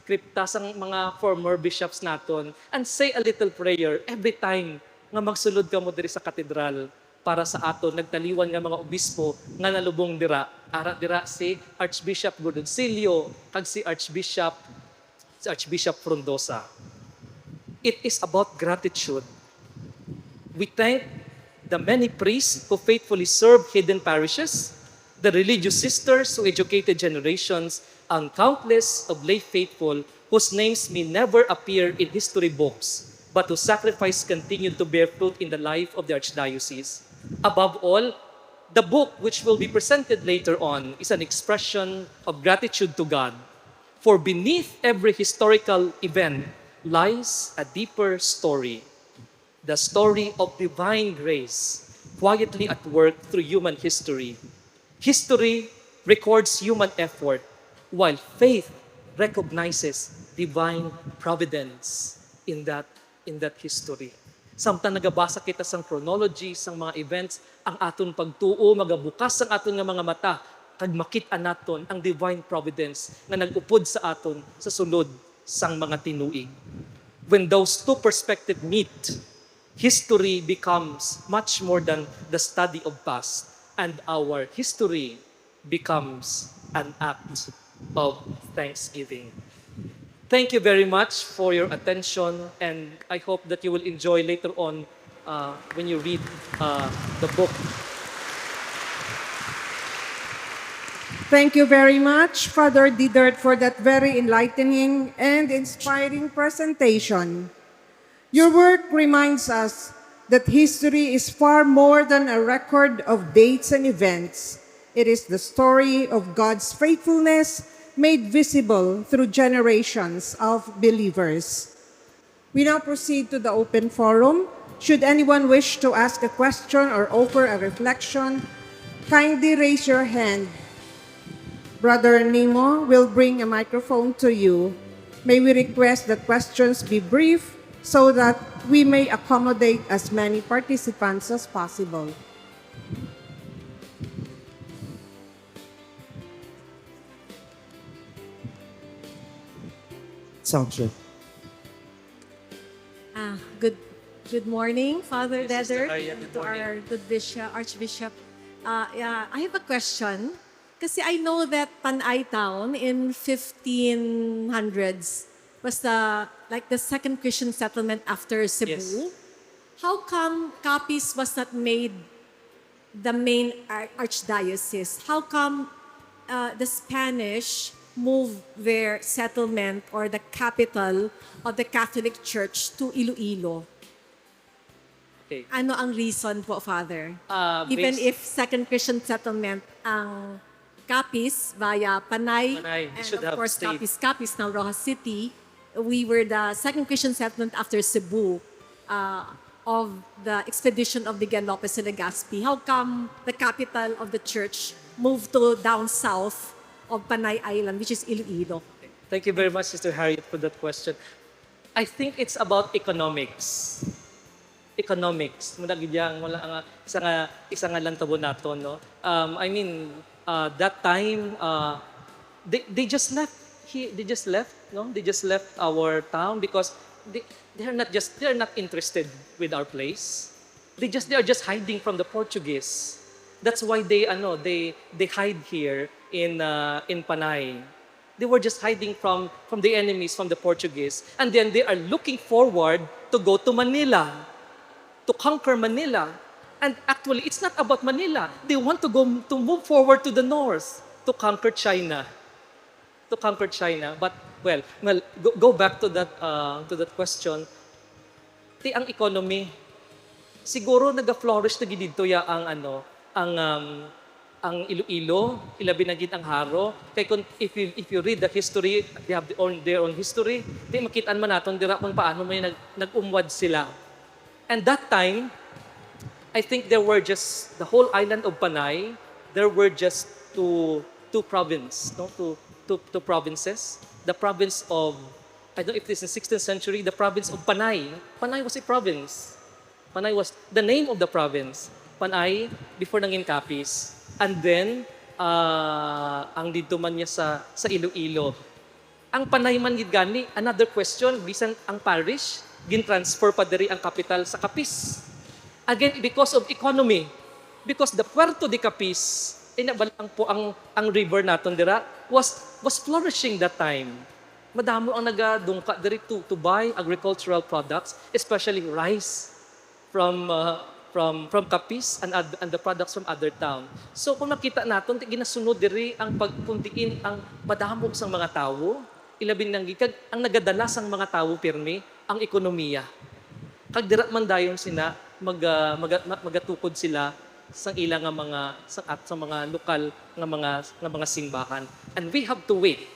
kripta sang mga former bishops naton, and say a little prayer every time nga magsulod ka mo diri sa katedral para sa aton nagtaliwan nga mga obispo nga nalubong dira. Ara dira si Archbishop Gordoncillo kag si Archbishop Frondosa. It is about gratitude. We thank the many priests who faithfully served hidden parishes, the religious sisters who educated generations, and countless of lay faithful whose names may never appear in history books, but whose sacrifice continued to bear fruit in the life of the Archdiocese. Above all, the book which will be presented later on is an expression of gratitude to God. For beneath every historical event lies a deeper story, the story of divine grace, quietly at work through human history. History records human effort, while faith recognizes divine providence in that history. Samtang nagabasa kita sang chronology, sang mga events, ang aton pagtuo, magabukas ang aton nga mga mata, kag makita naton ang divine providence nga nag-upod sa aton sa sulod sang mga tinuig. When those two perspectives meet, history becomes much more than the study of past, and our history becomes an act of thanksgiving. Thank you very much for your attention, and I hope that you will enjoy later on when you read the book. Thank you very much, Father Didert, for that very enlightening and inspiring presentation. Your work reminds us that history is far more than a record of dates and events. It is the story of God's faithfulness made visible through generations of believers. We now proceed to the open forum. Should anyone wish to ask a question or offer a reflection, kindly raise your hand. Brother Nemo will bring a microphone to you. May we request that questions be brief so that we may accommodate as many participants as possible. Sounds good. Good morning, Father Yes, Sister Deder, Arya, good to morning. our good bishop, Archbishop. I have a question. Kasi I know that Panay Town in 1500s was the second Christian settlement after Cebu. Yes. How come Capiz was not made the main archdiocese? How come the Spanish moved their settlement or the capital of the Catholic Church to Iloilo? Okay. Ano ang reason po, Father? based- Even if second Christian settlement ang Capiz via Panay, Panay, and should of have course stayed. Capiz, now Rojas City, we were the second Christian settlement after Cebu of the expedition of Miguel Lopez de Legazpi. How come the capital of the church moved to down south of Panay Island, which is Iloilo? Thank you very much, Sister Harriet, for that question. I think it's about economics. Economics. Muna gidyang wala nga isa nga lang tabo nato, no. I mean, that time they just left. They just left, no. They just left our town because they're not interested with our place. They are just hiding from the Portuguese. That's why they hide here in Panay. They were just hiding from the enemies, from the Portuguese. And then they are looking forward to go to Manila, to conquer Manila. And actually, it's not about Manila. They want to move forward to the north, to conquer China. To conquer China. But, go back to that question. Ang economy, siguro nag-flourish na gid dito ya ang Iloilo, ilabi na gid ang Haro. Kay if you read the history, they have their own history. Di makitaan man naton dira kung paano may nag-umwad sila. And that time, I think there were just the whole island of Panay. There were just two provinces, no, two provinces. The province of, I don't know if this is 16th century, the province of Panay. Panay was a province. Panay was the name of the province. Panay before nangin Capiz. And then ang dito man niya sa Iloilo. Ang Panay man gid gani, another question, bisan ang parish gin-transfer pa diri ang capital sa Capiz. Again, because of economy. Because the Puerto de Capiz, inabalang po ang river naton dira was flourishing that time. Madamo ang nagadungka diri to buy agricultural products, especially rice from Capiz and the products from other town. So kung nakita naton, ginasunod diri ang pagkuntiin ang madamog sang mga tawo, ilabing nang gikag ang nagadala sang mga tawo pirmi ang ekonomiya. Kag dira man dayon sina magatukod sila sa ilang nga mga sa mga lokal nga mga simbahan. And we have to wait.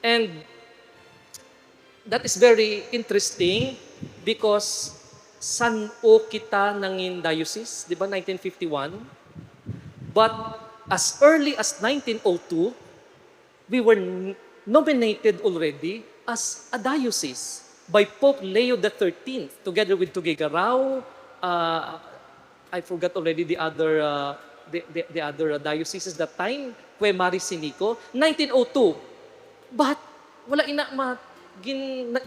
And that is very interesting because san o kita nangin diocese, di ba 1951? But as early as 1902, we were nominated already as a diocese by Pope Leo XIII, together with Tuguegarao. I forgot already the other dioceses that time, Cue Marisinico, 1902. But wala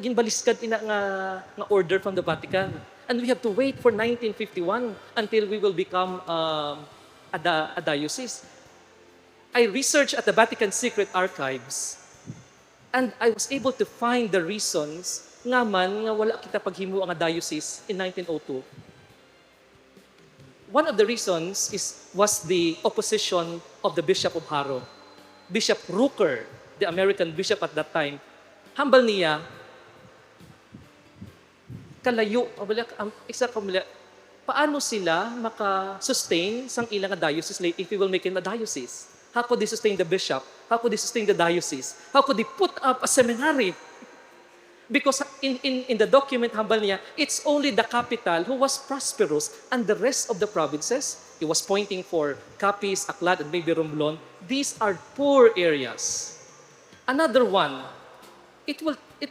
ginbaliskad nga order from the Vatican. And we have to wait for 1951 until we will become a diocese. I researched at the Vatican Secret Archives and I was able to find the reasons nga man nga wala kita paghimo ang diocese in 1902. one of the reasons was the opposition of the Bishop of Haro. Bishop Rooker, the American bishop at that time, hambal niya, kalayo, paano sila maka-sustain sang ilang diocese if we will make him a diocese? How could they sustain the bishop? How could they sustain the diocese? How could they put up a seminary? Because in the document, hambal niya, it's only the capital who was prosperous and the rest of the provinces, he was pointing for Capiz, Aklan, and maybe Romblon, these are poor areas. Another one, it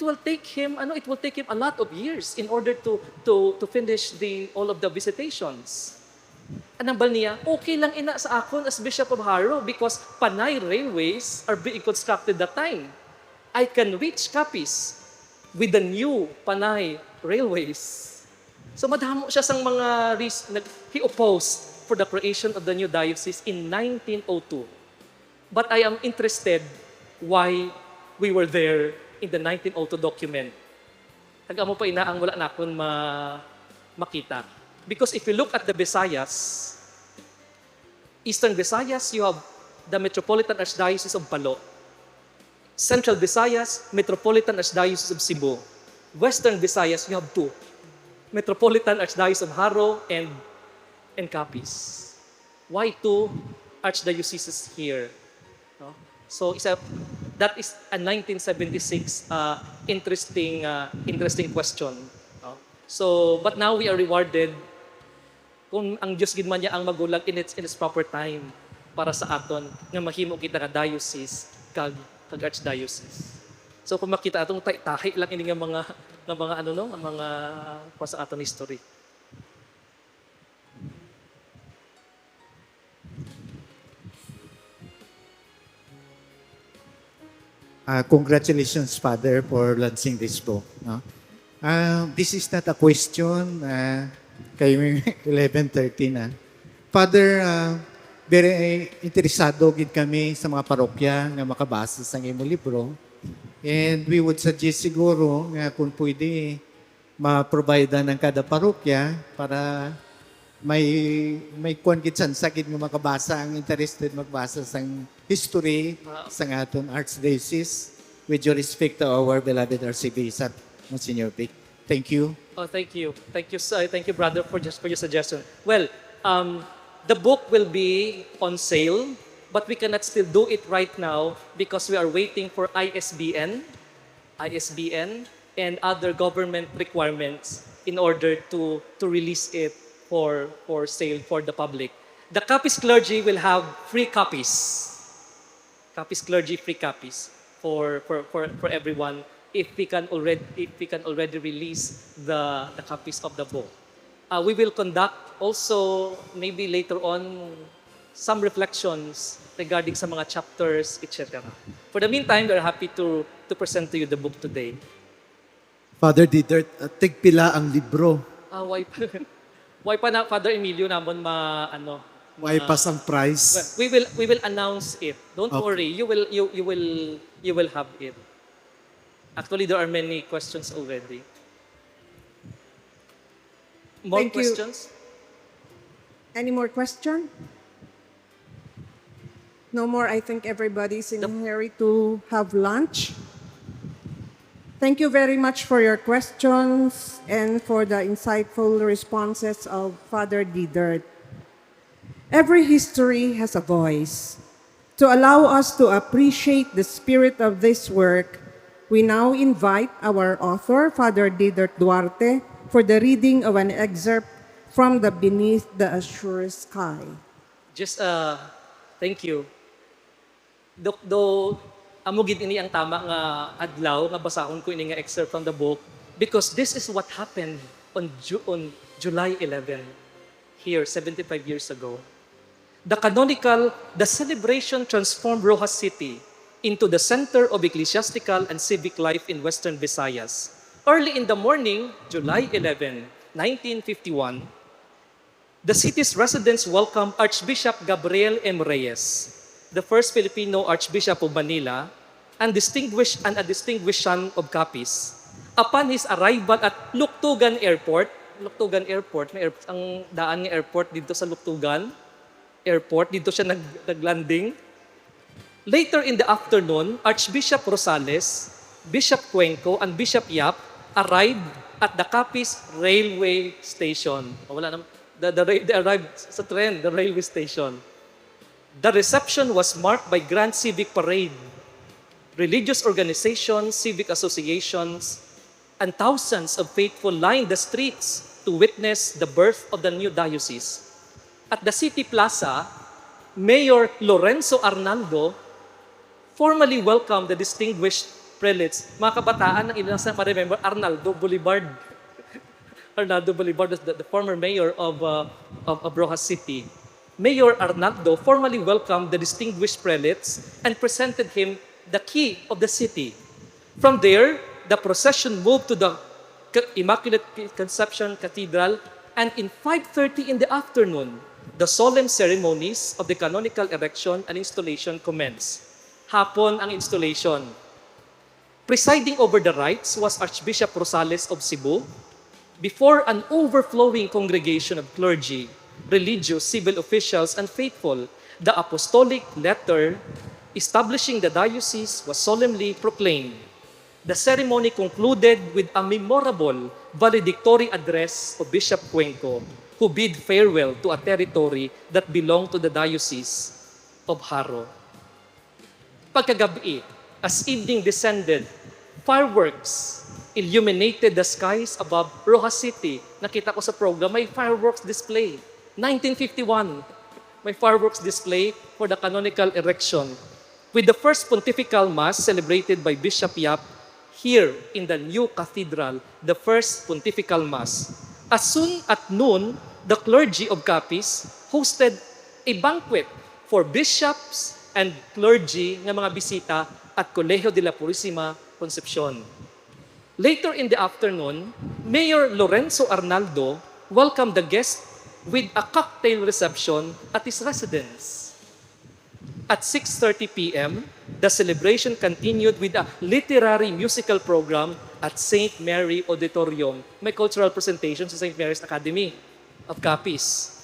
will take him a lot of years in order to finish all of the visitations. Anong bal niya, okay lang ina sa akon as Bishop of Haro because Panay railways are being constructed that time. I can reach Capiz with the new Panay railways. So madamo siya sang mga he opposed for the creation of the new diocese in 1902. But I am interested why we were there in the 1902 document. Tagamo pa inaang wala na akong makita. Because if you look at the Visayas, Eastern Visayas, you have the Metropolitan Archdiocese of Palo. Central Visayas, Metropolitan Archdiocese of Cebu. Western Visayas, you have two. Metropolitan Archdiocese of Haro and Capiz. Why two archdioceses here? No? So that is a 1976 interesting question. No? So, but now we are rewarded kung ang Diyos gid man niya ang magulag in its proper time para sa aton nga mahimo kita nga diocese kag archdiocese. So kung makita atong tahi lang ini nga mga sa aton history. Congratulations, Father, for launching this book. No? This is not a question. Kayo 11:30 na. Father, very interesado gid kami sa mga parokya nga makabasa sa imong libro. And we would suggest siguro nga kung pwede ma-provide ng kada parokya para may kuan gid sa gid nga makabasa ang interested magbasa sang history sa aton archdiocese with due respect to our beloved Archbishop Monsignor Vic. Thank you. Oh, thank you. Thank you, brother, for your suggestion. Well, the book will be on sale, but we cannot still do it right now because we are waiting for ISBN, and other government requirements in order to release it for sale for the public. The Capiz clergy will have free copies. Capiz clergy free copies for everyone if we can already release the copies of the book. We will conduct also maybe later on some reflections regarding sa mga chapters, etc. For the meantime, we are happy to present to you the book today. Father Didert, tigpila ang libro. Why pa na Father Emilio namon Why pas ang price? Well, we will announce it. Don't worry. You will have it. Actually, there are many questions already. More Thank you. questions? Any more question? No more. I think everybody's in a hurry to have lunch. Thank you very much for your questions and for the insightful responses of Father Didert. Every history has a voice. To allow us to appreciate the spirit of this work, we now invite our author, Father Didert Duarte, for the reading of an excerpt from the Beneath the Azure Sky. Just, thank you. Do amo gid ini ang tama nga adlaw nga basahon ko ini nga excerpt from the book because this is what happened on July 11 here 75 years ago. The celebration transformed Rojas City into the center of ecclesiastical and civic life in Western Visayas. Early in the morning, July 11, 1951, the city's residents welcomed Archbishop Gabriel M. Reyes, the first Filipino Archbishop of Manila, and a distinguished son of Capiz. Upon his arrival at Luktugan Airport, Luktugan Airport, ang daan ng airport dito sa Luktugan Airport, dito siya naglanding. Later in the afternoon, Archbishop Rosales, Bishop Cuenco, and Bishop Yap arrived at the Capiz Railway Station. Wala naman. They arrived sa tren, the railway station. The reception was marked by grand civic parade. Religious organizations, civic associations, and thousands of faithful lined the streets to witness the birth of the new diocese. At the City Plaza, Mayor Lorenzo Arnaldo formally welcomed the distinguished prelates. Mga kabataan, ng ilang sa ma-remember, Arnaldo Boulevard. Arnaldo Boulevard was the former mayor of Rojas City. Mayor Arnaldo formally welcomed the distinguished prelates and presented him the key of the city. From there, the procession moved to the Immaculate Conception Cathedral, and in 5:30 in the afternoon, the solemn ceremonies of the canonical erection and installation commenced. Hapon ang installation. Presiding over the rites was Archbishop Rosales of Cebu. Before an overflowing congregation of clergy, religious, civil officials, and faithful, the apostolic letter establishing the diocese was solemnly proclaimed. The ceremony concluded with a memorable valedictory address of Bishop Cuenco, who bid farewell to a territory that belonged to the Diocese of Haro. Pagkagabi, as evening descended, fireworks illuminated the skies above Rojas City. Nakita ko sa program, may fireworks display. 1951, may fireworks display for the canonical erection, with the first pontifical mass celebrated by Bishop Yap here in the new cathedral, the first pontifical mass. As soon at noon, the clergy of Capiz hosted a banquet for bishops and clergy ng mga bisita at Colegio de la Purísima Concepcion. Later in the afternoon, Mayor Lorenzo Arnaldo welcomed the guests with a cocktail reception at his residence. At 6:30 p.m., the celebration continued with a literary musical program at St. Mary Auditorium. May cultural presentation sa St. Mary's Academy of Capiz,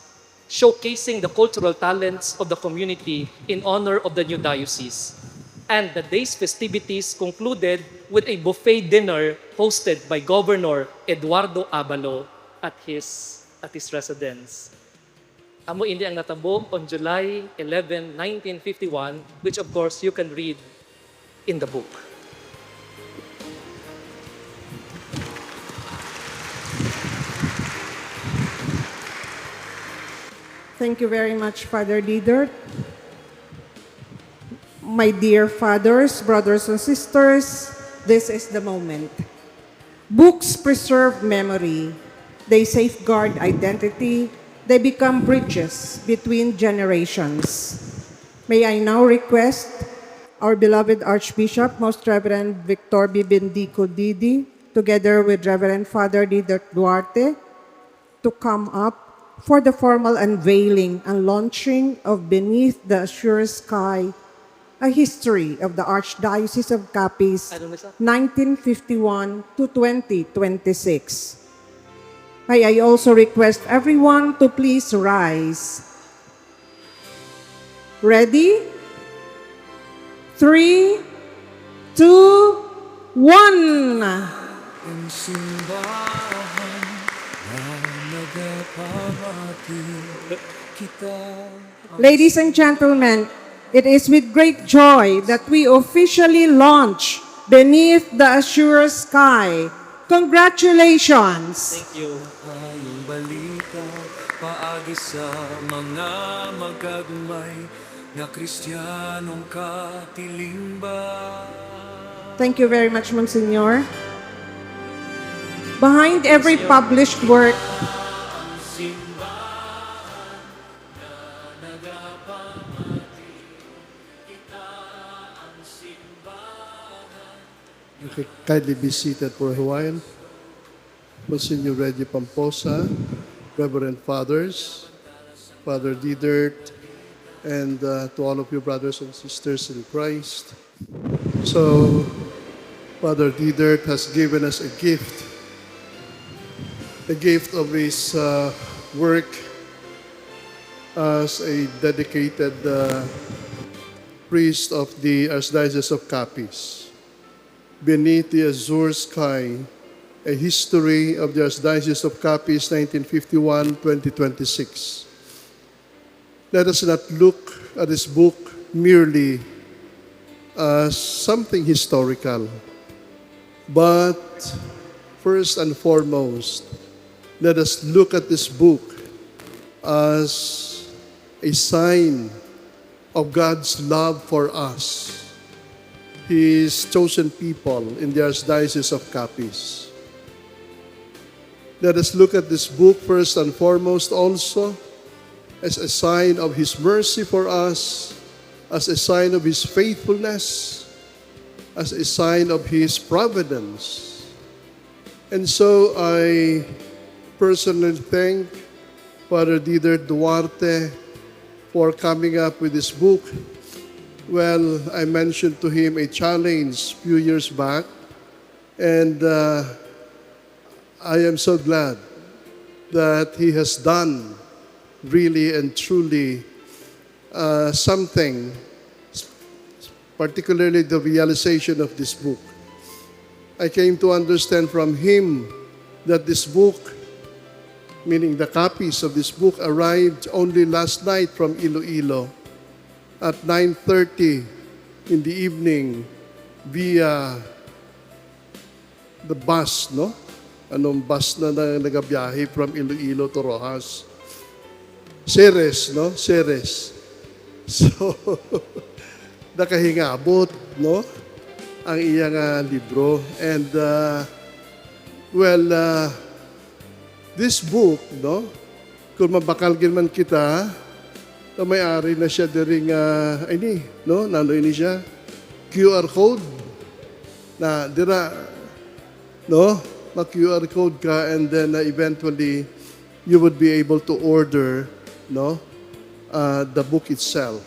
showcasing the cultural talents of the community in honor of the new diocese. And the day's festivities concluded with a buffet dinner hosted by Governor Eduardo Abalo at his residence. Amo ini ang natabo on July 11, 1951, which of course you can read in the book. Thank you very much, Father Leader. My dear fathers, brothers, and sisters, this is the moment. Books preserve memory. They safeguard identity. They become bridges between generations. May I now request our beloved Archbishop, Most Reverend Victor Bibendico Didi, together with Reverend Father Leader Duarte, to come up for the formal unveiling and launching of Beneath the Azure Sky, a history of the Archdiocese of Capiz, 1951 to 2026. May I also request everyone to please rise. Ready? 3, 2, 1. Ladies and gentlemen, it is with great joy that we officially launch Beneath the Azure Sky. Congratulations! Thank you. Ang balita paagi sa mga magagmay na Kristiyanong katilimba. Thank you very much, Monsignor. Behind every published work, Okay, kindly be seated for a while. Monsignor Reggie Pamposa, Reverend Fathers, Father Didert, and to all of you brothers and sisters in Christ. So, Father Didert has given us a gift the gift of his work as a dedicated priest of the Archdiocese of Capiz. Beneath the azure sky, a history of the Archdiocese of Capiz, 1951-2026. Let us not look at this book merely as something historical, but first and foremost, let us look at this book as a sign of God's love for us, His chosen people in the Archdiocese of Capiz. Let us look at this book first and foremost also as a sign of His mercy for us, as a sign of His faithfulness, as a sign of His providence. And so I personally thank Father Dider Duarte for coming up with this book. Well, I mentioned to him a challenge a few years back, and I am so glad that he has done really and truly something, particularly the realization of this book. I came to understand from him that this book, meaning the copies of this book, arrived only last night from Iloilo at 9:30 in the evening via the bus, no? Anong bus na nagabiyahe from Iloilo to Rojas? Ceres, no? Ceres. So, nakahingabot, no? Ang iyang libro. And, this book, no? Kung mabakalgin man kita, na may-ari na siya daring, no? Nano ini siya? QR code. Na, dira, no? Ma-QR code ka, and then eventually, you would be able to order, no? The book itself.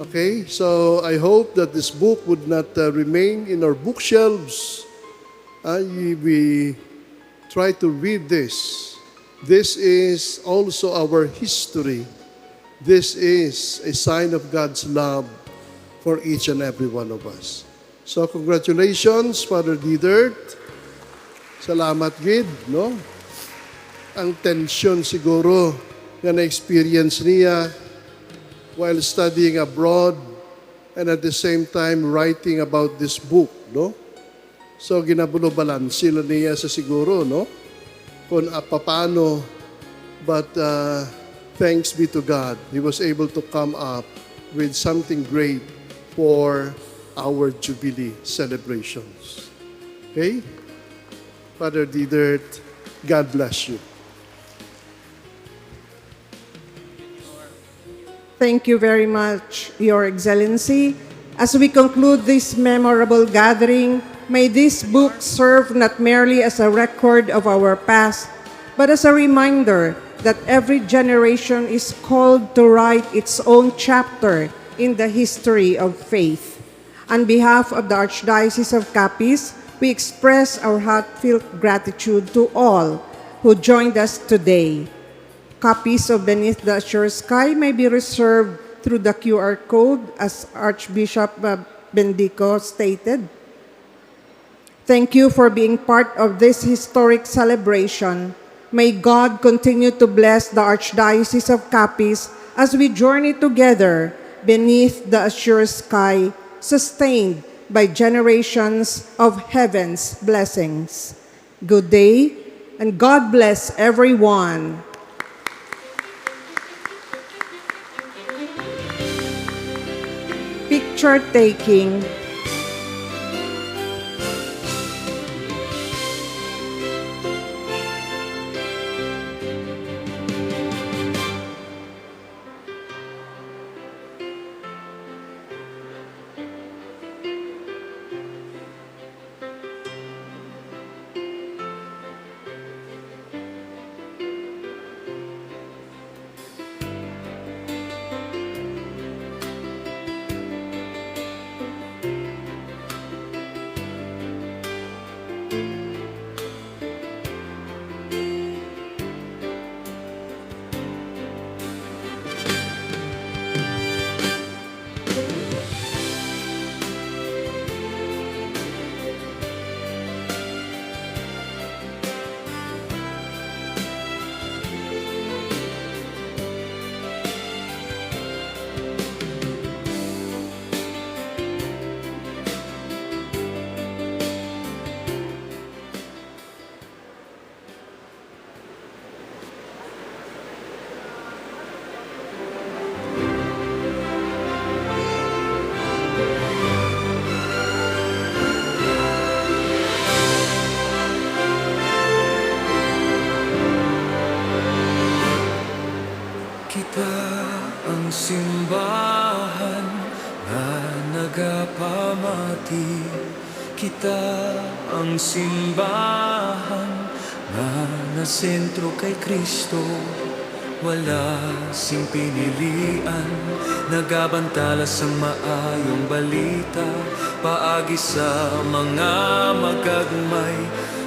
Okay? So, I hope that this book would not remain in our bookshelves. We try to read this. This is also our history. This is a sign of God's love for each and every one of us. So congratulations, Father Didert. Salamat, Gid, no? Ang tensyon siguro na na-experience niya while studying abroad and at the same time writing about this book, no? So, ginabulo-balan sila niya sa siguro, no? Kung paano. But thanks be to God, he was able to come up with something great for our Jubilee celebrations. Okay? Father Didert, God bless you. Thank you very much, Your Excellency. As we conclude this memorable gathering, may this book serve not merely as a record of our past, but as a reminder that every generation is called to write its own chapter in the history of faith. On behalf of the Archdiocese of Capiz, we express our heartfelt gratitude to all who joined us today. Copies of Beneath the Azure Sky may be reserved through the QR code, as Archbishop Bendico stated. Thank you for being part of this historic celebration. May God continue to bless the Archdiocese of Capiz as we journey together beneath the azure sky, sustained by generations of heaven's blessings. Good day, and God bless everyone. Picture taking. kita ang simbahan na nasentro kay Kristo. Wala sing pinilian, nagabantala sa maayong balita, paagi sa mga magagmay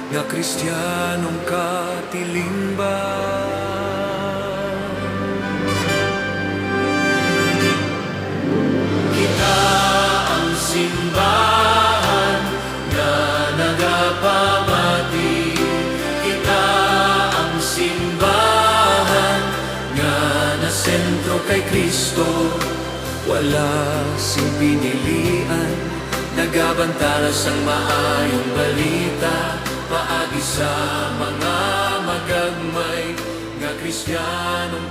nga Kristiyanong katilingban. Kita ang simbahan na nagapamati, kita ang simbahan nga nasentro kay Kristo. Wala sing pinilian, nagabantala sa maayong balita, paagi sa mga magagmay nga Kristiyanong